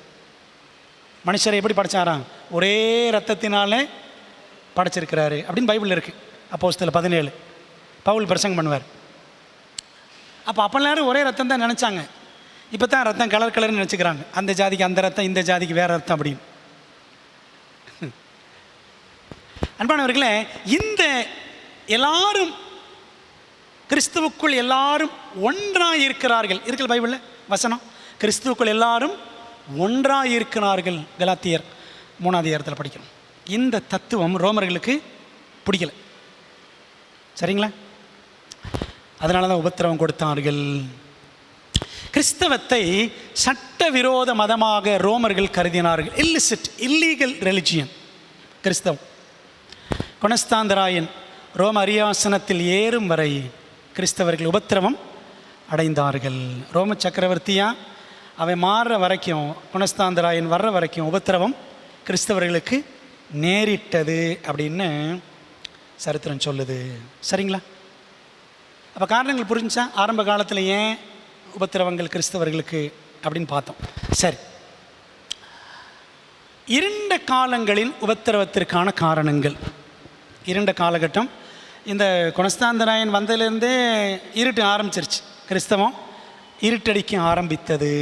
மனுஷரை எப்படி படைச்சாராம்? ஒரே ரத்தத்தினாலே படைச்சிருக்கிறாரு அப்படின்னு பைபிளில் இருக்குது. அப்போஸ்தலர் 17 பவுல் பிரசங்கம் பண்ணுவார். அப்போ எல்லாரும் ஒரே ரத்தம் தான் நினச்சாங்க. இப்போ தான் ரத்தம் கலர்னு நினச்சிக்கிறாங்க. அந்த ஜாதிக்கு அந்த ரத்தம், இந்த ஜாதிக்கு வேறு ரத்தம் அப்படின்னு. அன்பானவர்களே, இந்த எல்லாரும் கிறிஸ்துவுக்குள் எல்லாரும் ஒன்றாக இருக்கிறார்கள். இருக்கிற பைபிளில் வசனம், கிறிஸ்துவுக்குள் எல்லாரும் ஒன்றாக இருக்கிறார்கள். கலாத்தியர் 3ஆம் அதிகாரத்தில் படிக்கிறோம். இந்த தத்துவம் ரோமர்களுக்கு பிடிக்கல. சரிங்களா? அதனால தான் உபத்திரவம் கொடுத்தார்கள். கிறிஸ்தவத்தை சட்டவிரோத மதமாக ரோமர்கள் கருதினார்கள். இல்லீகல் ரெலிஜியன் கிறிஸ்தவம். கொனஸ்தாந்தராயன் ரோம அரியாசனத்தில் ஏறும் வரை கிறிஸ்தவர்கள் உபத்திரவம் அடைந்தார்கள். ரோம சக்கரவர்த்தியா அவன் மாறுற வரைக்கும், கொனஸ்தாந்தராயன் வர்ற வரைக்கும் உபத்திரவம் கிறிஸ்தவர்களுக்கு நேரிட்டது அப்படின்னு சரித்திரம் சொல்லுது. சரிங்களா? அப்போ காரணங்கள் புரிஞ்சா ஆரம்ப காலத்தில் ஏன் உபத்திரவங்கள் கிறிஸ்தவர்களுக்கு அப்படின்னு பார்த்தோம். சரி, இருண்ட காலங்களின் உபத்திரவத்திற்கான காரணங்கள். இருண்ட காலகட்டம் இந்த கொனஸ்தாந்தராயன் வந்ததுலேருந்தே இருட்டு ஆரம்பிச்சிருச்சு. கிறிஸ்தவம் இருட்டடிக்க ஆரம்பித்தது.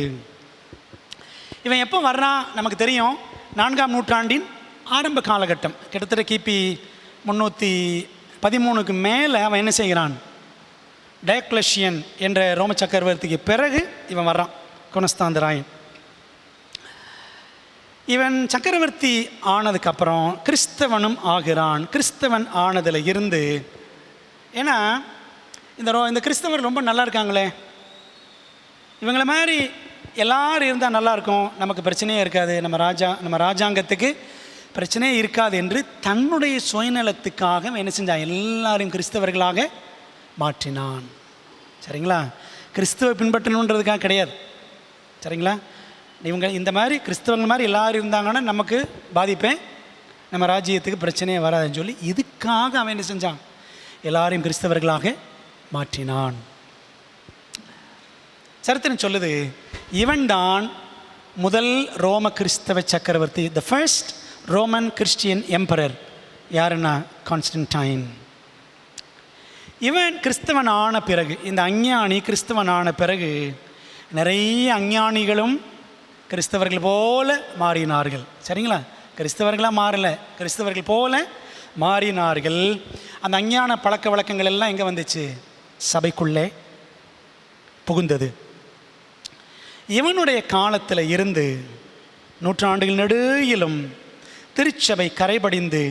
இவன் எப்போ வர்றான் நமக்கு தெரியும். 4ஆம் நூற்றாண்டின் ஆரம்ப காலகட்டம், கிட்டத்தட்ட கிபி 313க்கு மேலே அவன் என்ன செய்கிறான்? டயக்லஷியன் என்ற ரோம சக்கரவர்த்திக்கு பிறகு இவன் வர்றான், கொனஸ்தாந்தராயன். இவன் சக்கரவர்த்தி ஆனதுக்கப்புறம் கிறிஸ்தவனும் ஆகிறான். கிறிஸ்தவன் ஆனதில் இருந்து, ஏன்னா இந்த கிறிஸ்தவர் ரொம்ப நல்லா இருக்காங்களே, இவங்களை மாதிரி எல்லோரும் இருந்தால் நல்லாயிருக்கும், நமக்கு பிரச்சனையே இருக்காது, நம்ம ராஜாங்கத்துக்கு பிரச்சனையே இருக்காது என்று தன்னுடைய சுயநலத்துக்காக என்ன செஞ்சான்? எல்லாரையும் கிறிஸ்தவர்களாக மாற்றினான். சரிங்களா? கிறிஸ்துவ பின்பற்றணுன்றதுக்காக கிடையாது. சரிங்களா? இவங்க இந்த மாதிரி கிறிஸ்தவங்க மாதிரி எல்லோரும் இருந்தாங்கன்னா நமக்கு பாதிப்பேன், நம்ம ராஜ்யத்துக்கு பிரச்சனையே வராதுன்னு சொல்லி இதுக்காக அவன் என்ன செஞ்சான்? எல்லாரையும் கிறிஸ்தவர்களாக மாற்றினான். சரித்திரம் சொல்லுது, இவன் தான் முதல் ரோம கிறிஸ்தவ சக்கரவர்த்தி, the first Roman Christian emperor. யாருன்னா? கான்ஸ்டன்டைன். இவன் கிறிஸ்தவன் ஆன பிறகு, இந்த அஞ்ஞானி கிறிஸ்தவன் ஆன பிறகு நிறைய அஞ்ஞானிகளும் கிறிஸ்தவர்கள் போல மாறினார்கள். சரிங்களா? கிறிஸ்தவர்களாக மாறலை, கிறிஸ்தவர்கள் போல மாறினார்கள். அந்த அஞ்ஞான பழக்க வழக்கங்கள் எல்லாம் எங்கே வந்துச்சு? சபைக்குள்ளே புகுந்தது. இவனுடைய காலத்தில் இருந்து நூற்றாண்டுகள் நெடுகிலும் திருச்சபை கரைபடிந்து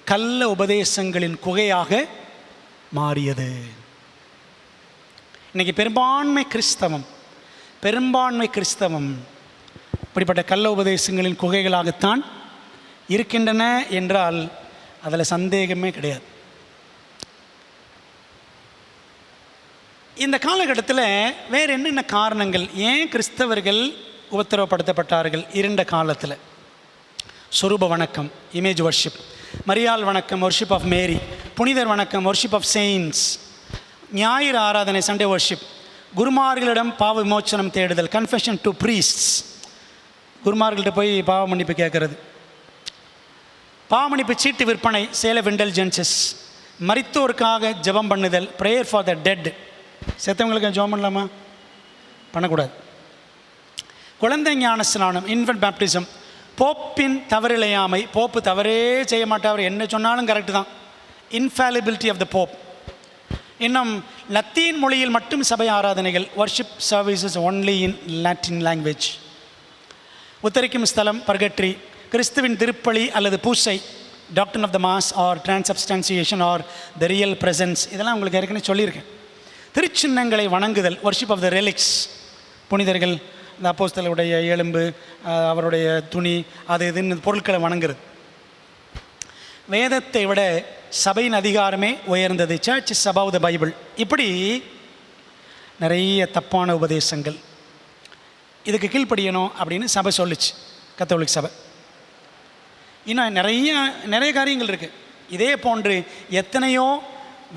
கள்ள உபதேசங்களின் குகையாக மாறியது. இன்றைக்கி பெரும்பான்மை கிறிஸ்தவம் இப்படிப்பட்ட கள்ள உபதேசங்களின் குகைகளாகத்தான் இருக்கின்றன என்றால் அதில் சந்தேகமே கிடையாது. இந்த காலகட்டத்தில் வேறு என்னென்ன காரணங்கள், ஏன் கிறிஸ்தவர்கள் உபத்திரவப்படுத்தப்பட்டார்கள்? இருண்ட காலத்தில் சொரூப வணக்கம், இமேஜ் வர்ஷிப், மரியாள் வணக்கம், வர்ஷிப் ஆஃப் மேரி, புனிதர் வணக்கம், வர்ஷிப் ஆஃப் செயின்ஸ், ஞாயிறு ஆராதனை, சண்டே வர்ஷிப், குருமார்களிடம் பாவ விமோச்சனம் தேடுதல், கன்ஃபெஷன் டு ப்ரீஸ்ட்ஸ், குருமார்கள்ட்ட போய் பாவ மன்னிப்பு கேட்கறது, பாவ மன்னிப்பு சீட்டு விற்பனை, சேல் ஆஃப் இன்டெலிஜென்சஸ், மரித்தோருக்காக ஜெபம் பண்ணுதல், ப்ரேயர் ஃபார் த டெட். செத்தவங்களுக்கு ஜெபம் பண்ணலாமா? பண்ணக்கூடாது. குழந்தை ஞான ஸ்நானம், இன்ஃபன்ட் பேப்டிசம், போப்பின் தவறிழையாமை, போப்பு தவறே செய்ய மாட்டார், என்ன சொன்னாலும் கரெக்டு தான், இன்ஃபாலிபிலிட்டி ஆஃப் த போப். இன்னும் லத்தீன் மொழியில் மட்டும் சபை ஆராதனைகள், worship services only in Latin language, உத்தரிக்கும் ஸ்தலம், பர்கட்ரி, கிறிஸ்துவின் திருப்பலி அல்லது பூசை, doctrine of the mass or transubstantiation or the real presence, இதெல்லாம் உங்களுக்கு ஏற்கனவே சொல்லியிருக்கேன். திருச்சின்னங்களை வணங்குதல், வர்ஷிப் ஆஃப் த ரெலிக்ஸ், புனிதர்கள், இந்த அப்போஸ்தலருடைய எலும்பு, அவருடைய துணி, அது இதுன்னு பொருட்களை வணங்குறது. வேதத்தை விட சபையின் அதிகாரமே உயர்ந்தது, search is above the Bible. இப்படி நிறைய தப்பான உபதேசங்கள், இதுக்கு கீழ்ப்படியணும் அப்படின்னு சபை சொல்லிச்சு, கத்தோலிக் சபை. இன்னும் நிறைய காரியங்கள் இருக்குது. இதே போன்று எத்தனையோ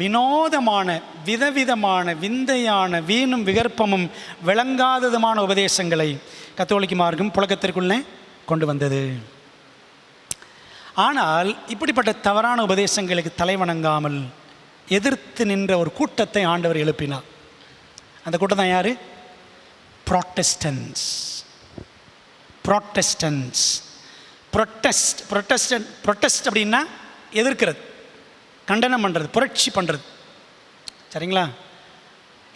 வினோதமான, விதவிதமான, விந்தையான, வீணும் விகற்பமும் விளங்காததுமான உபதேசங்களை கத்தோலிக்க மார்க்கம் புழக்கத்திற்குள்ளே கொண்டு வந்தது. ஆனால் இப்படிப்பட்ட தவறான உபதேசங்களுக்கு தலைவணங்காமல் எதிர்த்து நின்ற ஒரு கூட்டத்தை ஆண்டவர் எழுப்பினார். அந்த கூட்டம் தான் யார்? ப்ரொட்டஸ்ட் அப்படின்னா எதிர்க்கிறது, கண்டனம் பண்ணுறது, புரட்சி பண்ணுறது. சரிங்களா?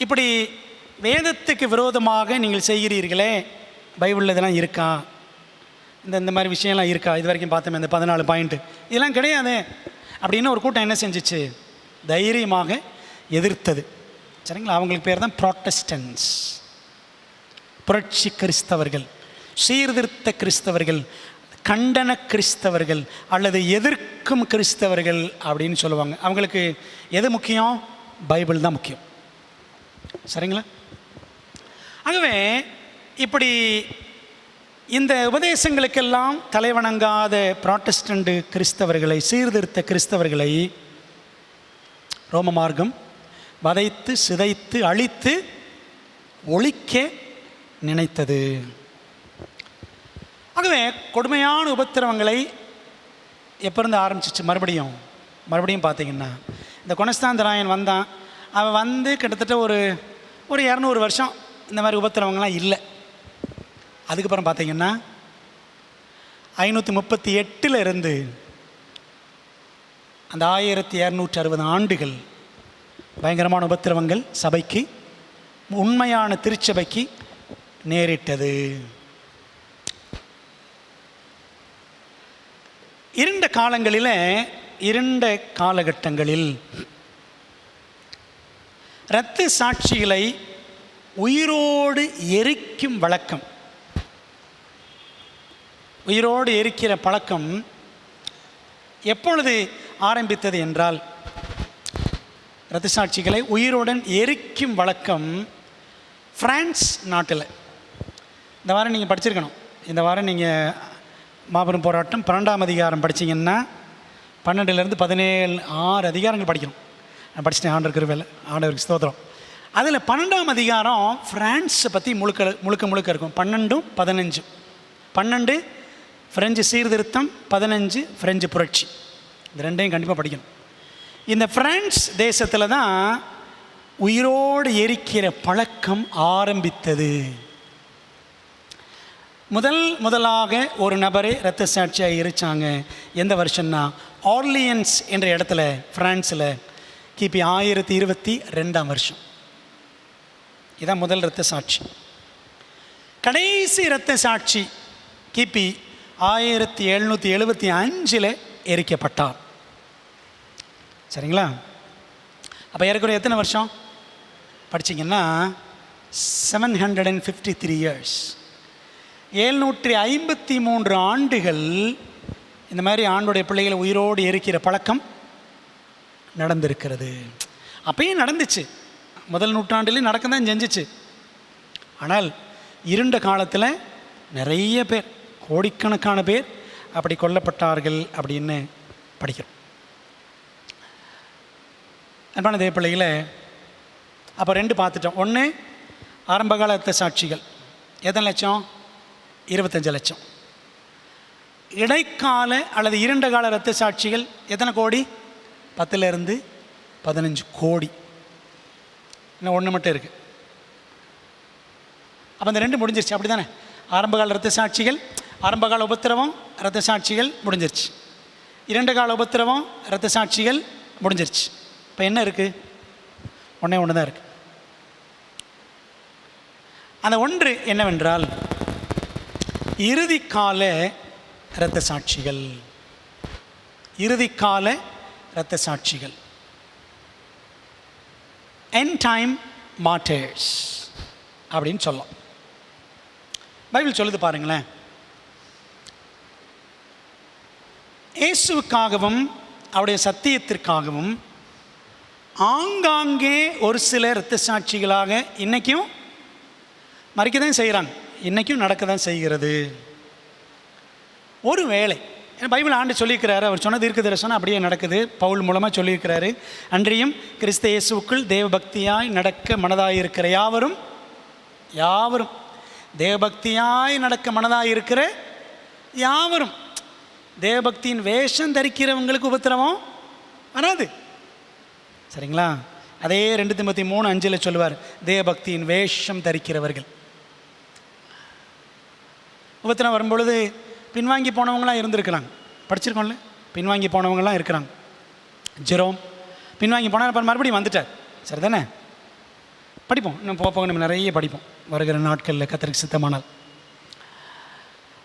இப்படி வேதத்துக்கு விரோதமாக நீங்கள் செய்கிறீர்களே, பைபிளில் இதெல்லாம் இருக்கா, இந்த மாதிரி விஷயம்லாம் இருக்கா, இது வரைக்கும் பார்த்தோமே இந்த 14 பாயிண்ட்டு, இதெல்லாம் கிடையாது அப்படின்னு ஒரு கூட்டம் என்ன செஞ்சிச்சு? தைரியமாக எதிர்த்தது. சரிங்களா? அவங்களுக்கு பேர் தான் ப்ராட்டஸ்டன்ஸ், புரட்சி கிறிஸ்தவர்கள், சீர்திருத்த கிறிஸ்தவர்கள், கண்டன கிறிஸ்தவர்கள் அல்லது எதிர்க்கும் கிறிஸ்தவர்கள் அப்படின்னு சொல்லுவாங்க. அவங்களுக்கு எது முக்கியம்? பைபிள் தான் முக்கியம். சரிங்களா? ஆகவே இப்படி இந்த உபதேசங்களுக்கெல்லாம் தலைவணங்காத புராட்டஸ்டன்ட் கிறிஸ்தவர்களை, சீர்திருத்த கிறிஸ்தவர்களை ரோம மார்க்கம் வதைத்து, சிதைத்து, அழித்து, ஒழிக்க நினைத்தது. ஆகவே கொடுமையான உபத்திரவங்களை எப்போ இருந்து ஆரம்பிச்சிச்சு? மறுபடியும் பார்த்தீங்கன்னா இந்த கொனஸ்தாந்தராயன் வந்தான். அவன் வந்து கிட்டத்தட்ட ஒரு 200 வருஷம் இந்த மாதிரி உபத்திரவங்கள்லாம் இல்லை. அதுக்கப்புறம் பார்த்தீங்கன்னா 538 இருந்து அந்த 1260 ஆண்டுகள் பயங்கரமான உபத்திரவங்கள் சபைக்கு, உண்மையான திருச்சபைக்கு நேரிட்டது. இருண்ட காலங்களில், இருண்ட காலகட்டங்களில் இரத்த சாட்சிகளை உயிரோடு எரிக்கும் வழக்கம், உயிரோடு எரிக்கிற பழக்கம் எப்பொழுது ஆரம்பித்தது என்றால், இரத்த சாட்சிகளை உயிருடன் எரிக்கும் வழக்கம் பிரான்ஸ் நாட்டில். இந்த வாரம் நீங்கள் படிச்சிருக்கணும். இந்த வாரம் நீங்கள் மாபெரும் போராட்டம் 12ஆம் அதிகாரம் படித்தீங்கன்னா 12லேருந்து 17 6 அதிகாரங்கள் படிக்கணும். நான் படிச்சுட்டேன். ஆண்டவருக்கு ஸ்தோத்திரம். அதில் 12ஆம் அதிகாரம் ஃப்ரான்ஸை பற்றி முழுக்க இருக்கும். 12ம் 15. 12 ஃப்ரெஞ்சு சீர்திருத்தம், 15 ஃப்ரெஞ்சு புரட்சி. இந்த ரெண்டையும் கண்டிப்பாக படிக்கணும். இந்த பிரான்ஸ் தேசத்தில் தான் உயிரோடு எரிக்கிற பழக்கம் ஆரம்பித்தது. முதலாக ஒரு நபரை இரத்த சாட்சியாக எரிச்சாங்க. எந்த வருஷம்னா ஆர்லியன்ஸ் என்ற இடத்துல பிரான்ஸில் கிபி 1022ஆம் வருஷம். இதான் முதல் இரத்த சாட்சி. கடைசி இரத்த சாட்சி கிபி 1775 எரிக்கப்பட்டார். சரிங்களா? அப்போ ஏற்கனவே எத்தனை வருஷம் படிச்சிங்கன்னா 753 இயர்ஸ், 753 ஆண்டுகள் இந்த மாதிரி ஆண்டுடைய பிள்ளைகளை உயிரோடு எரிக்கிற பழக்கம் நடந்திருக்கிறது. அப்பயும் நடந்துச்சு, முதல் நூற்றாண்டிலே நடக்க தான் செஞ்சிச்சு. ஆனால் இருண்ட காலத்தில் நிறைய பேர், கோடிக்கணக்கான பேர் அப்படி கொல்லப்பட்டார்கள் அப்படின்னு படிக்கிறோம். அன்பான தேவ பிள்ளைகளை, அப்போ 2 பார்த்துட்டோம். ஒன்று ஆரம்பகால இரத்த சாட்சிகள் எத்தனை லட்சம்? 25 லட்சம். இடைக்கால அல்லது இருண்ட கால இரத்த சாட்சிகள் எத்தனை கோடி? 10லேருந்து 15 கோடி. இன்னும் 1 மட்டும் இருக்குது. அப்போ இந்த 2 முடிஞ்சிருச்சு. அப்படி தானே? ஆரம்பகால இரத்த சாட்சிகள், ஆரம்பகால உபத்திரவம், இரத்த சாட்சிகள் முடிஞ்சிருச்சு. இருண்ட கால உபத்திரவம், இரத்த சாட்சிகள் முடிஞ்சிருச்சு. இப்போ என்ன இருக்குது? ஒன்றே ஒன்று தான் இருக்குது. அந்த ஒன்று என்னவென்றால் இறுதிக்கால இரத்த சாட்சிகள். இறுதிக்கால இரத்த சாட்சிகள், end time martyrs அப்படின்னு சொல்லலாம். பைபிள் சொல்லுது பாருங்களேன். இயேசுவுக்காகவும் அவருடைய சத்தியத்திற்காகவும் ஆங்காங்கே ஒரு சில இரத்த சாட்சிகளாக இன்றைக்கும் மறிக்க தான் செய்கிறாங்க, இன்றைக்கும் நடக்க தான் செய்கிறது. ஒரு வேளை பைபிள் ஆண்டு சொல்லியிருக்கிறாரு, அவர் சொன்ன தீர்க்க தரிசனம் அப்படியே நடக்குது. பவுல் மூலமாக சொல்லியிருக்கிறாரு, அன்றியும் கிறிஸ்து இயேசுவுக்குள் தேவபக்தியாய் நடக்க மனதாயிருக்கிற யாவரும், யாவரும் தேவபக்தியாய் நடக்க மனதாயிருக்கிற யாவரும், தேவபக்தியின் வேஷம் தரிக்கிறவங்களுக்கு உபத்திரவம் வராது. சரிங்களா? அதே 2 தீமோத்தேயு 3:5 சொல்லுவார், தேவபக்தியின் வேஷம் தரிக்கிறவர்கள். உபத்திரம் வரும்பொழுது பின்வாங்கி போனவங்களாம் இருந்திருக்கிறாங்க, படிச்சிருக்கோம்ல, பின்வாங்கி போனவங்களாம் இருக்கிறாங்க. ஜெரோம் பின்வாங்கி போனால் அப்புறம் மறுபடியும் வந்துட்டார். சரி தானே? படிப்போம், இன்னும் போக நம்ம நிறைய படிப்போம் வருகிற நாட்களில் கர்த்தருக்கு சித்தமானால்.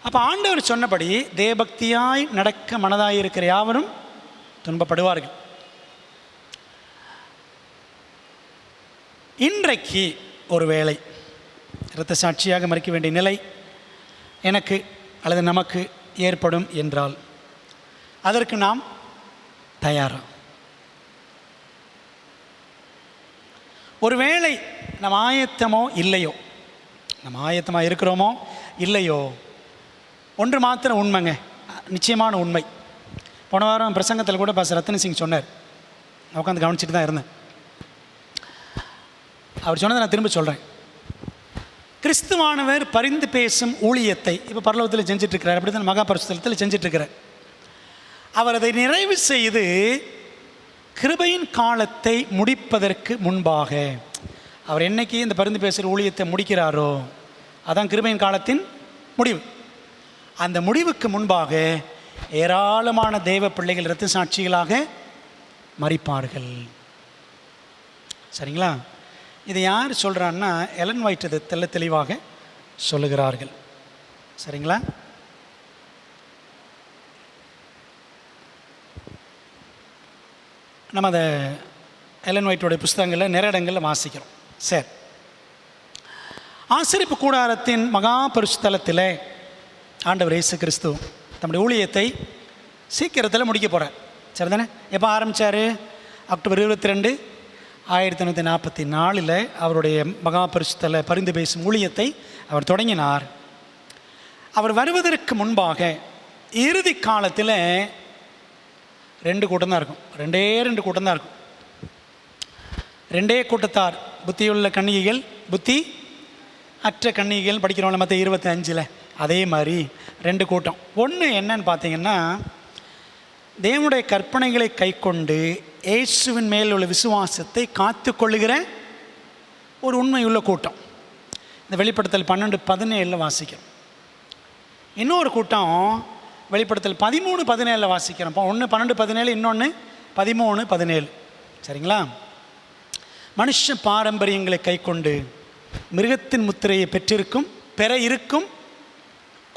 அப்போ ஆண்டவர் சொன்னபடி தேவபக்தியாய் நடக்க மனதாயிருக்கிற யாவரும் துன்பப்படுவார்கள். இன்றைக்கு ஒரு வேளை இரத்த சாட்சியாக மறிக்க வேண்டிய நிலை எனக்கு அல்லது நமக்கு ஏற்படும் என்றால் அதற்கு நாம் தயாரா? ஒருவேளை நம் ஆயத்தமோ இல்லையோ, நம்ம ஆயத்தமாக இருக்கிறோமோ இல்லையோ, ஒன்று மாத்திரம் உண்மைங்க, நிச்சயமான உண்மை. போன வாரம் பிரசங்கத்தில் கூட பாஸ்டர் ரத்ன சிங் சொன்னார், நான் உட்காந்து கவனிச்சுட்டு தான் இருந்தேன். அவர் சொன்னதை நான் திரும்ப சொல்கிறேன். கிறிஸ்துவானவர் பரிந்து பேசும் ஊழியத்தை இப்போ பரலோகத்தில் செஞ்சிட்ருக்கிறார், அப்படி தான் மகா பரிசுத்தலத்தில் செஞ்சிட்ருக்கிறார். அவர் அதை நிறைவு செய்து கிருபையின் காலத்தை முடிப்பதற்கு முன்பாக, அவர் என்னைக்கு இந்த பரிந்து பேசுகிற ஊழியத்தை முடிக்கிறாரோ அதான் கிருபையின் காலத்தின் முடிவு. அந்த முடிவுக்கு முன்பாக ஏராளமான தேவ பிள்ளைகள் இரத்த சாட்சிகளாக மரிப்பார்கள். சரிங்களா? இதை யார் சொல்கிறான்னா எலன் ஒயிட் இது தெளிவாக சொல்லுகிறார்கள். சரிங்களா? நம்ம அதை எலன் ஒயிட்டோடைய புஸ்தகங்களில் நிறைய இடங்களில் வாசிக்கிறோம். சரி, ஆசரிப்பு கூடாரத்தின் மகா பரிசுத்தலத்தில் ஆண்டவர் இயேசு கிறிஸ்து தம்முடைய ஊழியத்தை சீக்கிரத்தில் முடிக்க போகிறார். சரிதானே? எப்போ ஆரம்பித்தார்? அக்டோபர் 22, 1944 அவருடைய மகா பரிசுத்தல பரிந்து பேசும் ஊழியத்தை அவர் தொடங்கினார். அவர் வருவதற்கு முன்பாக இறுதி காலத்தில் 2 கூட்டம் தான் இருக்கும். 2 கூட்டம் தான் இருக்கும். 2 கூட்டத்தார், புத்தியுள்ள கன்னிகைகள், புத்தி அற்ற கன்னிகைகள் படிக்கிறோம்ல மற்ற 25. அதே மாதிரி 2 கூட்டம். ஒன்று என்னன்னு பார்த்தீங்கன்னா, தேவனுடைய கற்பனைகளை கை கொண்டு இயேசுவின் மேல் உள்ள விசுவாசத்தை காத்து கொள்ளுகிற ஒரு உண்மையுள்ள கூட்டம். இந்த வெளிப்படுத்தல் 12:17 வாசிக்கிறோம். இன்னொரு கூட்டம் வெளிப்படுத்தல் 13:17 வாசிக்கிறோம். ஒன்று 12:17, இன்னொன்று 13:17. சரிங்களா? மனுஷ பாரம்பரியங்களை கை கொண்டு மிருகத்தின் முத்திரையை பெற இருக்கும்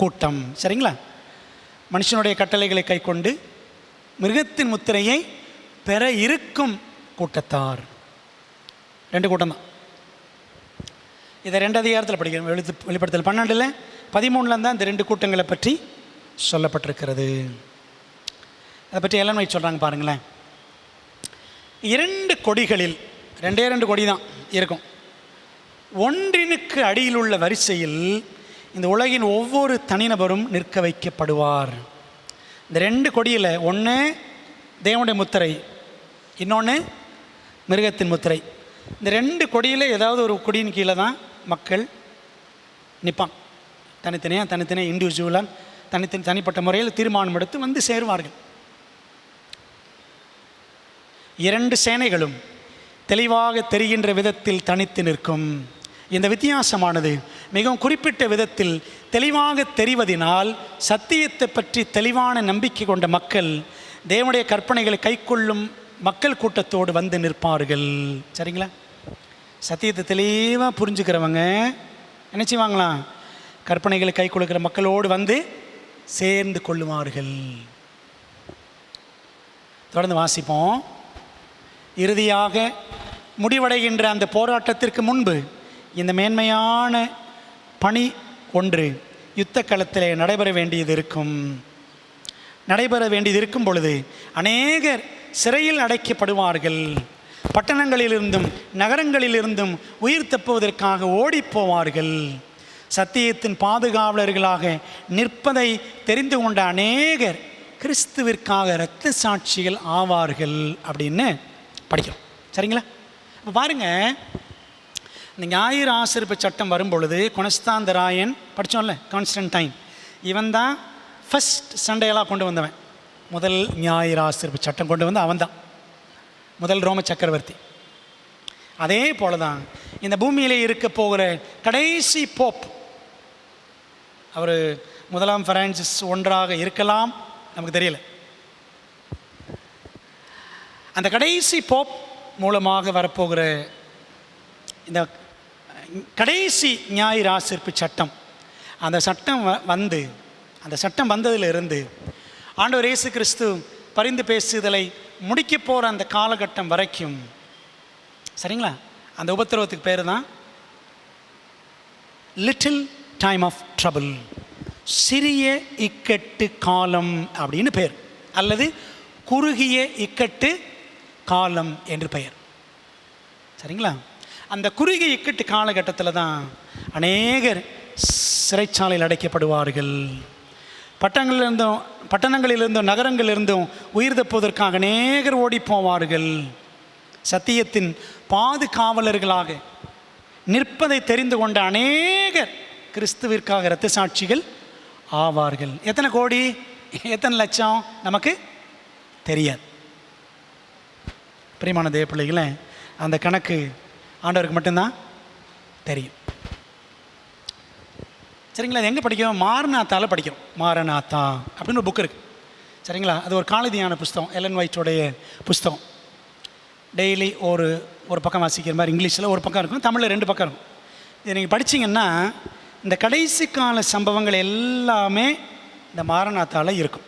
கூட்டம். சரிங்களா? மனுஷனுடைய கட்டளைகளை கை கொண்டு மிருகத்தின் முத்திரையை பெற இருக்கும் கூட்டத்தார். 2 கூட்டம் தான். இதை 2 அதிகாரத்தில் படிக்கிறோம். வெளிப்படுத்தல் 12, 13 தான் இந்த 2 கூட்டங்களை பற்றி சொல்லப்பட்டிருக்கிறது. அதை பற்றி எல்லாம் சொல்கிறாங்க பாருங்களேன். 2 கொடிகளில் 2 கொடி தான் இருக்கும். ஒன்றினுக்கு அடியில் உள்ள வரிசையில் இந்த உலகின் ஒவ்வொரு தனிநபரும் நிற்க வைக்கப்படுவார். இந்த 2 கொடியில் ஒன்று தேவனுடைய முத்திரை, இன்னொன்று மிருகத்தின் முத்திரை. இந்த 2 கொடியில் ஏதாவது ஒரு கொடியின் கீழே தான் மக்கள் நிற்பாங்க. தனித்தனியாக இண்டிவிஜுவலாக தனிப்பட்ட முறையில் தீர்மானம் எடுத்து வந்து சேருவார்கள். 2 சேனைகளும் தெளிவாக தெரிகின்ற விதத்தில் தனித்து நிற்கும். இந்த வித்தியாசமானது மிகவும் குறிப்பிட்ட விதத்தில் தெளிவாக தெரிவதினால் சத்தியத்தை பற்றி தெளிவான நம்பிக்கை கொண்ட மக்கள் தேவனுடைய கற்பனைகளை கைக்கொள்ளும் மக்கள் கூட்டத்தோடு வந்து நிற்பார்கள். சரிங்களா? சத்தியத்தை தெளிவாக புரிஞ்சுக்கிறவங்க என்ன செய்வாங்களாம்? கற்பனைகளை கை கொடுக்கிற மக்களோடு வந்து சேர்ந்து கொள்ளுவார்கள். தொடர்ந்து வாசிப்போம். இறுதியாக முடிவடைகின்ற அந்த போராட்டத்திற்கு முன்பு இந்த மேன்மையான பணி ஒன்று யுத்த களத்தில் நடைபெற வேண்டியது இருக்கும் பொழுது அநேகர் சிறையில் அடைக்கப்படுவார்கள். பட்டணங்களிலிருந்தும் நகரங்களிலிருந்தும் உயிர் தப்புவதற்காக ஓடிப்போவார்கள். சத்தியத்தின் பாதுகாவலர்களாக நிற்பதை தெரிந்து கொண்ட அநேகர் கிறிஸ்துவிற்காக இரத்த சாட்சிகள் ஆவார்கள் அப்படின்னு படிக்கிறோம். சரிங்களா? இப்போ பாருங்கள், இந்த ஞாயிறு ஆசரிப்பு சட்டம் வரும்பொழுது கொன்ஸ்டாந்தராயன் படித்தோம்ல, கான்ஸ்டன்டைன், இவன் தான் ஃபஸ்ட் சண்டையெல்லாம் கொண்டு வந்தவன். முதல் ஞாயிறு ஆசரிப்பு சட்டம் கொண்டு வந்து அவன் தான் முதல் ரோம சக்கரவர்த்தி. அதே போல தான் இந்த பூமியிலே இருக்க போகிற கடைசி போப், அவர் 1 பிரான்சிஸ் 1 இருக்கலாம், நமக்கு தெரியல. அந்த கடைசி போப் மூலமாக வரப்போகிற இந்த கடைசி ஞாயிறு ஆசரிப்பு சட்டம், அந்த சட்டம் வந்ததிலிருந்து ஆண்டவர் இயேசு கிறிஸ்து பரிந்து பேசுதலை முடிக்க போகிற அந்த காலகட்டம் வரைக்கும், சரிங்களா, அந்த உபத்திரவத்துக்கு பேர் தான் லிட்டில் டைம் ஆஃப் ட்ரபிள், சிறிய இக்கட்டு காலம் அப்படின்னு பெயர், அல்லது குறுகிய இக்கட்டு காலம் என்று பெயர். சரிங்களா? அந்த குறுகிய இக்கட்டு காலகட்டத்தில் தான் அநேகர் சிறைச்சாலையில் அடைக்கப்படுவார்கள். பட்டணங்களிலிருந்தும் நகரங்களிலிருந்தும் உயிர் தப்புவதற்காக அநேகர் ஓடி போவார்கள். சத்தியத்தின் பாதுகாவலர்களாக நிற்பதை தெரிந்து கொண்ட அநேகர் கிறிஸ்துவிற்காக இரத்த சாட்சிகள் ஆவார்கள். எத்தனை கோடி, எத்தனை லட்சம் நமக்கு தெரியாது. பிரியமான தேவ பிள்ளைகளே, அந்த கணக்கு ஆண்டவருக்கு மட்டும்தான் தெரியும். சரிங்களா? அது எங்கே படிக்கிறோம்? மாரநாத்தாவில் படிக்கிறோம். மாரநாத்தா அப்படின்னு ஒரு புக் இருக்குது. சரிங்களா? அது ஒரு காலதியான புஸ்தகம், எலன் ஒயிட்டோடைய புஸ்தகம். டெய்லி ஒரு பக்கம் வாசிக்கிற மாதிரி. இங்கிலீஷில் ஒரு பக்கம் இருக்கும், தமிழில் 2 பக்கம் இருக்கும். இதை நீங்கள் படித்தீங்கன்னா இந்த கடைசி கால சம்பவங்கள் எல்லாமே இந்த மாரநாத்தாவில் இருக்கும்.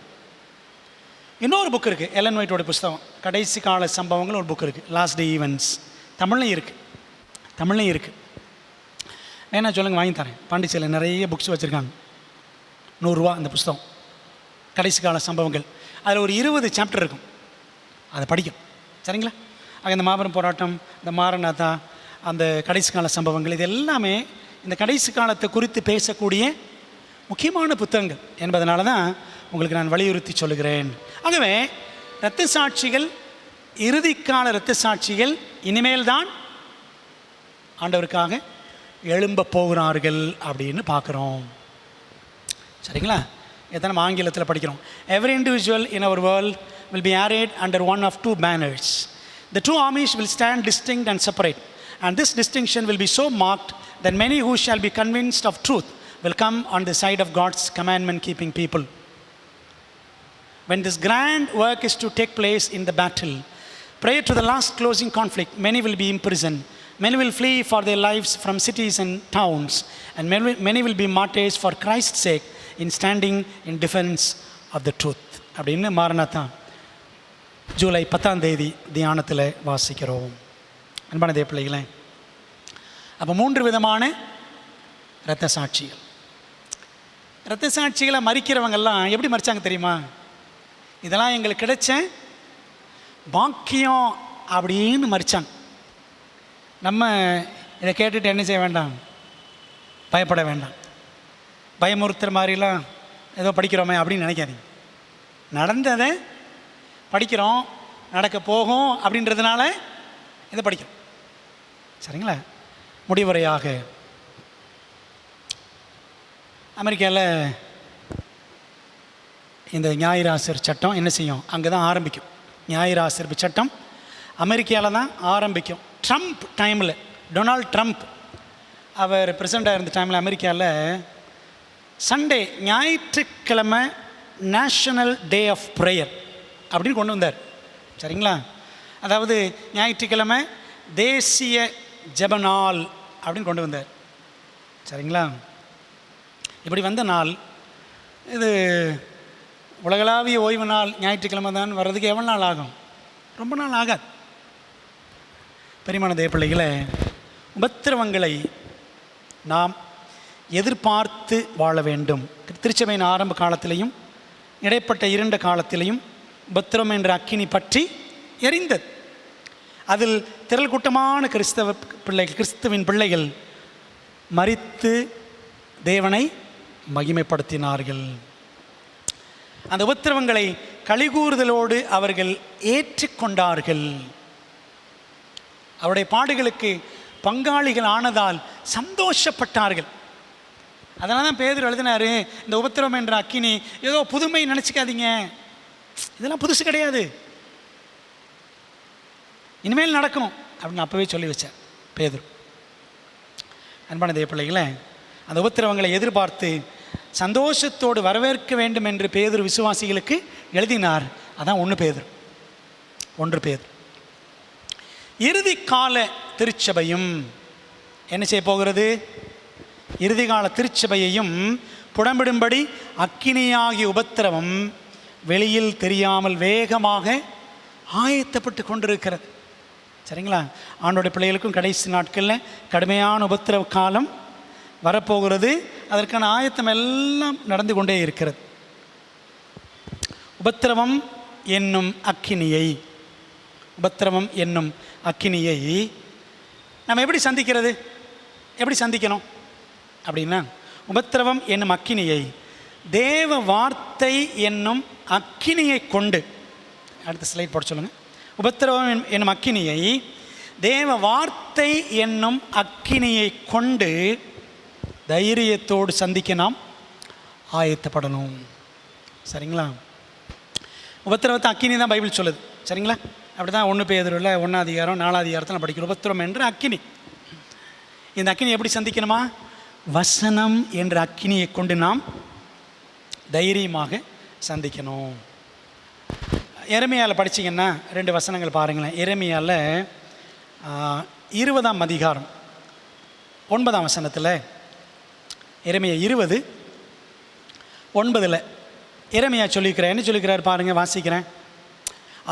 இன்னொரு புக் இருக்குது, எலன் ஒயிட்டோட புஸ்தகம், கடைசி கால சம்பவங்கள் ஒரு புக் இருக்குது, லாஸ்ட் டே ஈவெண்ட்ஸ். தமிழ்லையும் இருக்குது. வேணா சொல்லுங்கள், வாங்கி தரேன். பாண்டிச்சேரியில் நிறைய புக்ஸ் வச்சுருக்காங்க. 100 ரூபா அந்த புஸ்தகம், கடைசி கால சம்பவங்கள். அதில் ஒரு 20 சாப்டர் இருக்கும், அதை படிக்கும். சரிங்களா? அங்கே இந்த மாபெரும் போராட்டம், இந்த மாரநாதா, அந்த கடைசி கால சம்பவங்கள், இது எல்லாமே இந்த கடைசி காலத்தை குறித்து பேசக்கூடிய முக்கியமான புத்தகங்கள் என்பதனால தான் உங்களுக்கு நான் வலியுறுத்தி சொல்லுகிறேன். ஆகவே இரத்த சாட்சிகள், இறுதிக்கால இரத்த சாட்சிகள் இனிமேல் தான் ஆண்டவருக்காக எழும்ப போகிறார்கள் அப்படின்னு பார்க்குறோம். சரிங்களா? இதை நம்ம ஆங்கிலத்தில் படிக்கிறோம். Every individual in our world will be arrayed under one of 2 banners. The 2 armies will stand distinct and separate, and this distinction will be so marked that many who shall be convinced of truth will come on the side of God's commandment-keeping people. When this grand work is to take place in the battle, prior to the last closing conflict, many will be imprisoned. Many will flee for their lives from cities and towns, and many will be martyrs for Christ's sake in standing in defense of the truth. அப்படின்னு மாரநாதா ஜூலை 10 தியானத்தில் வாசிக்கிறோம். அன்பான தேவ பிள்ளைகளே, அப்போ 3 விதமான இரத்த சாட்சிகள். இரத்த சாட்சிகளை மறிக்கிறவங்கெல்லாம் எப்படி மறிச்சாங்க தெரியுமா? இதெல்லாம் எங்களுக்கு கிடைச்ச பாக்கியம் அப்படின்னு மறிச்சாங்க. நம்ம இதை கேட்டுட்டு என்ன செய்ய வேண்டாம்? பயப்பட வேண்டாம். பயமுறுத்துற மாதிரிலாம் ஏதோ படிக்கிறோமே அப்படின்னு நினைக்காதீங்க. நடந்ததை படிக்கிறோம், நடக்க போகும் அப்படின்றதுனால இதை படிக்கிறோம். சரிங்களா? முடிவுரையாக, அமெரிக்காவில் இந்த ஞாயிறாசிர் சட்டம் என்ன செய்யும்? அங்கே தான் ஆரம்பிக்கும். ஞாயிறாசிர்பு சட்டம் அமெரிக்காவில் தான் ஆரம்பிக்கும். ட்ரம்ப் டைமில், டொனால்ட் ட்ரம்ப் அவர் பிரசிடண்டாக இருந்த டைமில் அமெரிக்காவில் சண்டே, ஞாயிற்றுக்கிழமை நேஷனல் டே ஆஃப் ப்ரேயர் அப்படின்னு கொண்டு வந்தார். சரிங்களா? அதாவது ஞாயிற்றுக்கிழமை தேசிய ஜெப நாள் அப்படின்னு கொண்டு வந்தார். சரிங்களா? இப்படி வந்த நாள் இது உலகளாவிய ஓய்வு நாள் ஞாயிற்றுக்கிழமை தான் வர்றதுக்கு எவ்வளோ நாள் ஆகும்? ரொம்ப நாள் ஆகாது. பெரியமான தேவ பிள்ளைகளை, உபத்திரவங்களை நாம் எதிர்பார்த்து வாழ வேண்டும். திருச்சபையின் ஆரம்ப காலத்திலையும் இடைப்பட்ட 2 காலத்திலையும் உபத்திரம் என்ற அக்கினி பற்றி எரிந்தது. அதில் திரள் கூட்டமான கிறிஸ்துவின் பிள்ளைகள் மரித்து தேவனை மகிமைப்படுத்தினார்கள். அந்த உபத்திரவங்களை கலிகூறுதலோடு அவர்கள் ஏற்றுக்கொண்டார்கள். அவருடைய பாடுகளுக்கு பங்காளிகள் ஆனதால் சந்தோஷப்பட்டார்கள். அதனால தான் பேதுரு எழுதினாரு, இந்த உபத்திரவம் என்ற அக்கினி ஏதோ புதுமை நினச்சிக்காதீங்க, இதெல்லாம் புதுசு கிடையாது, இனிமேல் நடக்கணும் அப்படின்னு அப்போவே சொல்லி வச்சார் பேதுரு. அன்பான தேவ பிள்ளைகளை, அந்த உபத்திரவங்களை எதிர்பார்த்து சந்தோஷத்தோடு வரவேற்க வேண்டும் என்று பேதுரு விசுவாசிகளுக்கு எழுதினார். அதான் 1 பேதுரு. இறுதி கால திருச்சபையும் என்ன செய்ய போகிறது? இறுதி கால திருச்சபையையும் புடம்பிடும்படி அக்கினியாகிய உபத்திரவம் வெளியில் தெரியாமல் வேகமாக ஆயத்தப்பட்டு கொண்டிருக்கிறது. சரிங்களா? ஆண்டோடைய பிள்ளைகளுக்கும் கடைசி நாட்களில் கடுமையான உபத்திரவ காலம் வரப்போகிறது. அதற்கான ஆயத்தம் எல்லாம் நடந்து கொண்டே இருக்கிறது. உபத்திரவம் என்னும் அக்கினியை நம்ம எப்படி சந்திக்கணும் அப்படின்னா, உபத்திரவம் என்னும் அக்கினியை தேவ வார்த்தை என்னும் அக்கினியை கொண்டு, அடுத்த ஸ்லைட் போட சொல்லுங்கள். உபத்திரவம் என்னும் அக்கினியை தேவ வார்த்தை என்னும் அக்கினியை கொண்டு தைரியத்தோடு சந்திக்க நாம் ஆயத்தப்படணும். சரிங்களா? உபத்திரவத்தை அக்கினி தான் பைபிள் சொல்லுது. சரிங்களா? அப்படி தான் 1 பேதுருவில் 1 அதிகாரம் 4 அதிகாரத்தில் படிக்கிறோம். உபத்திரம் என்ற அக்கினி. இந்த அக்கினி எப்படி சந்திக்கணுமா? வசனம் என்ற அக்கினியை கொண்டு நாம் தைரியமாக சந்திக்கணும். எரேமியாவில் படிச்சிங்கன்னா 2 வசனங்கள் பாருங்களேன். எரேமியாவில் 20ஆம் அதிகாரம் 9ஆம் வசனத்தில், எரேமியா 20:9 எரேமியா சொல்லிக்கிறேன். என்ன சொல்லிக்கிறார் பாருங்கள், வாசிக்கிறேன்.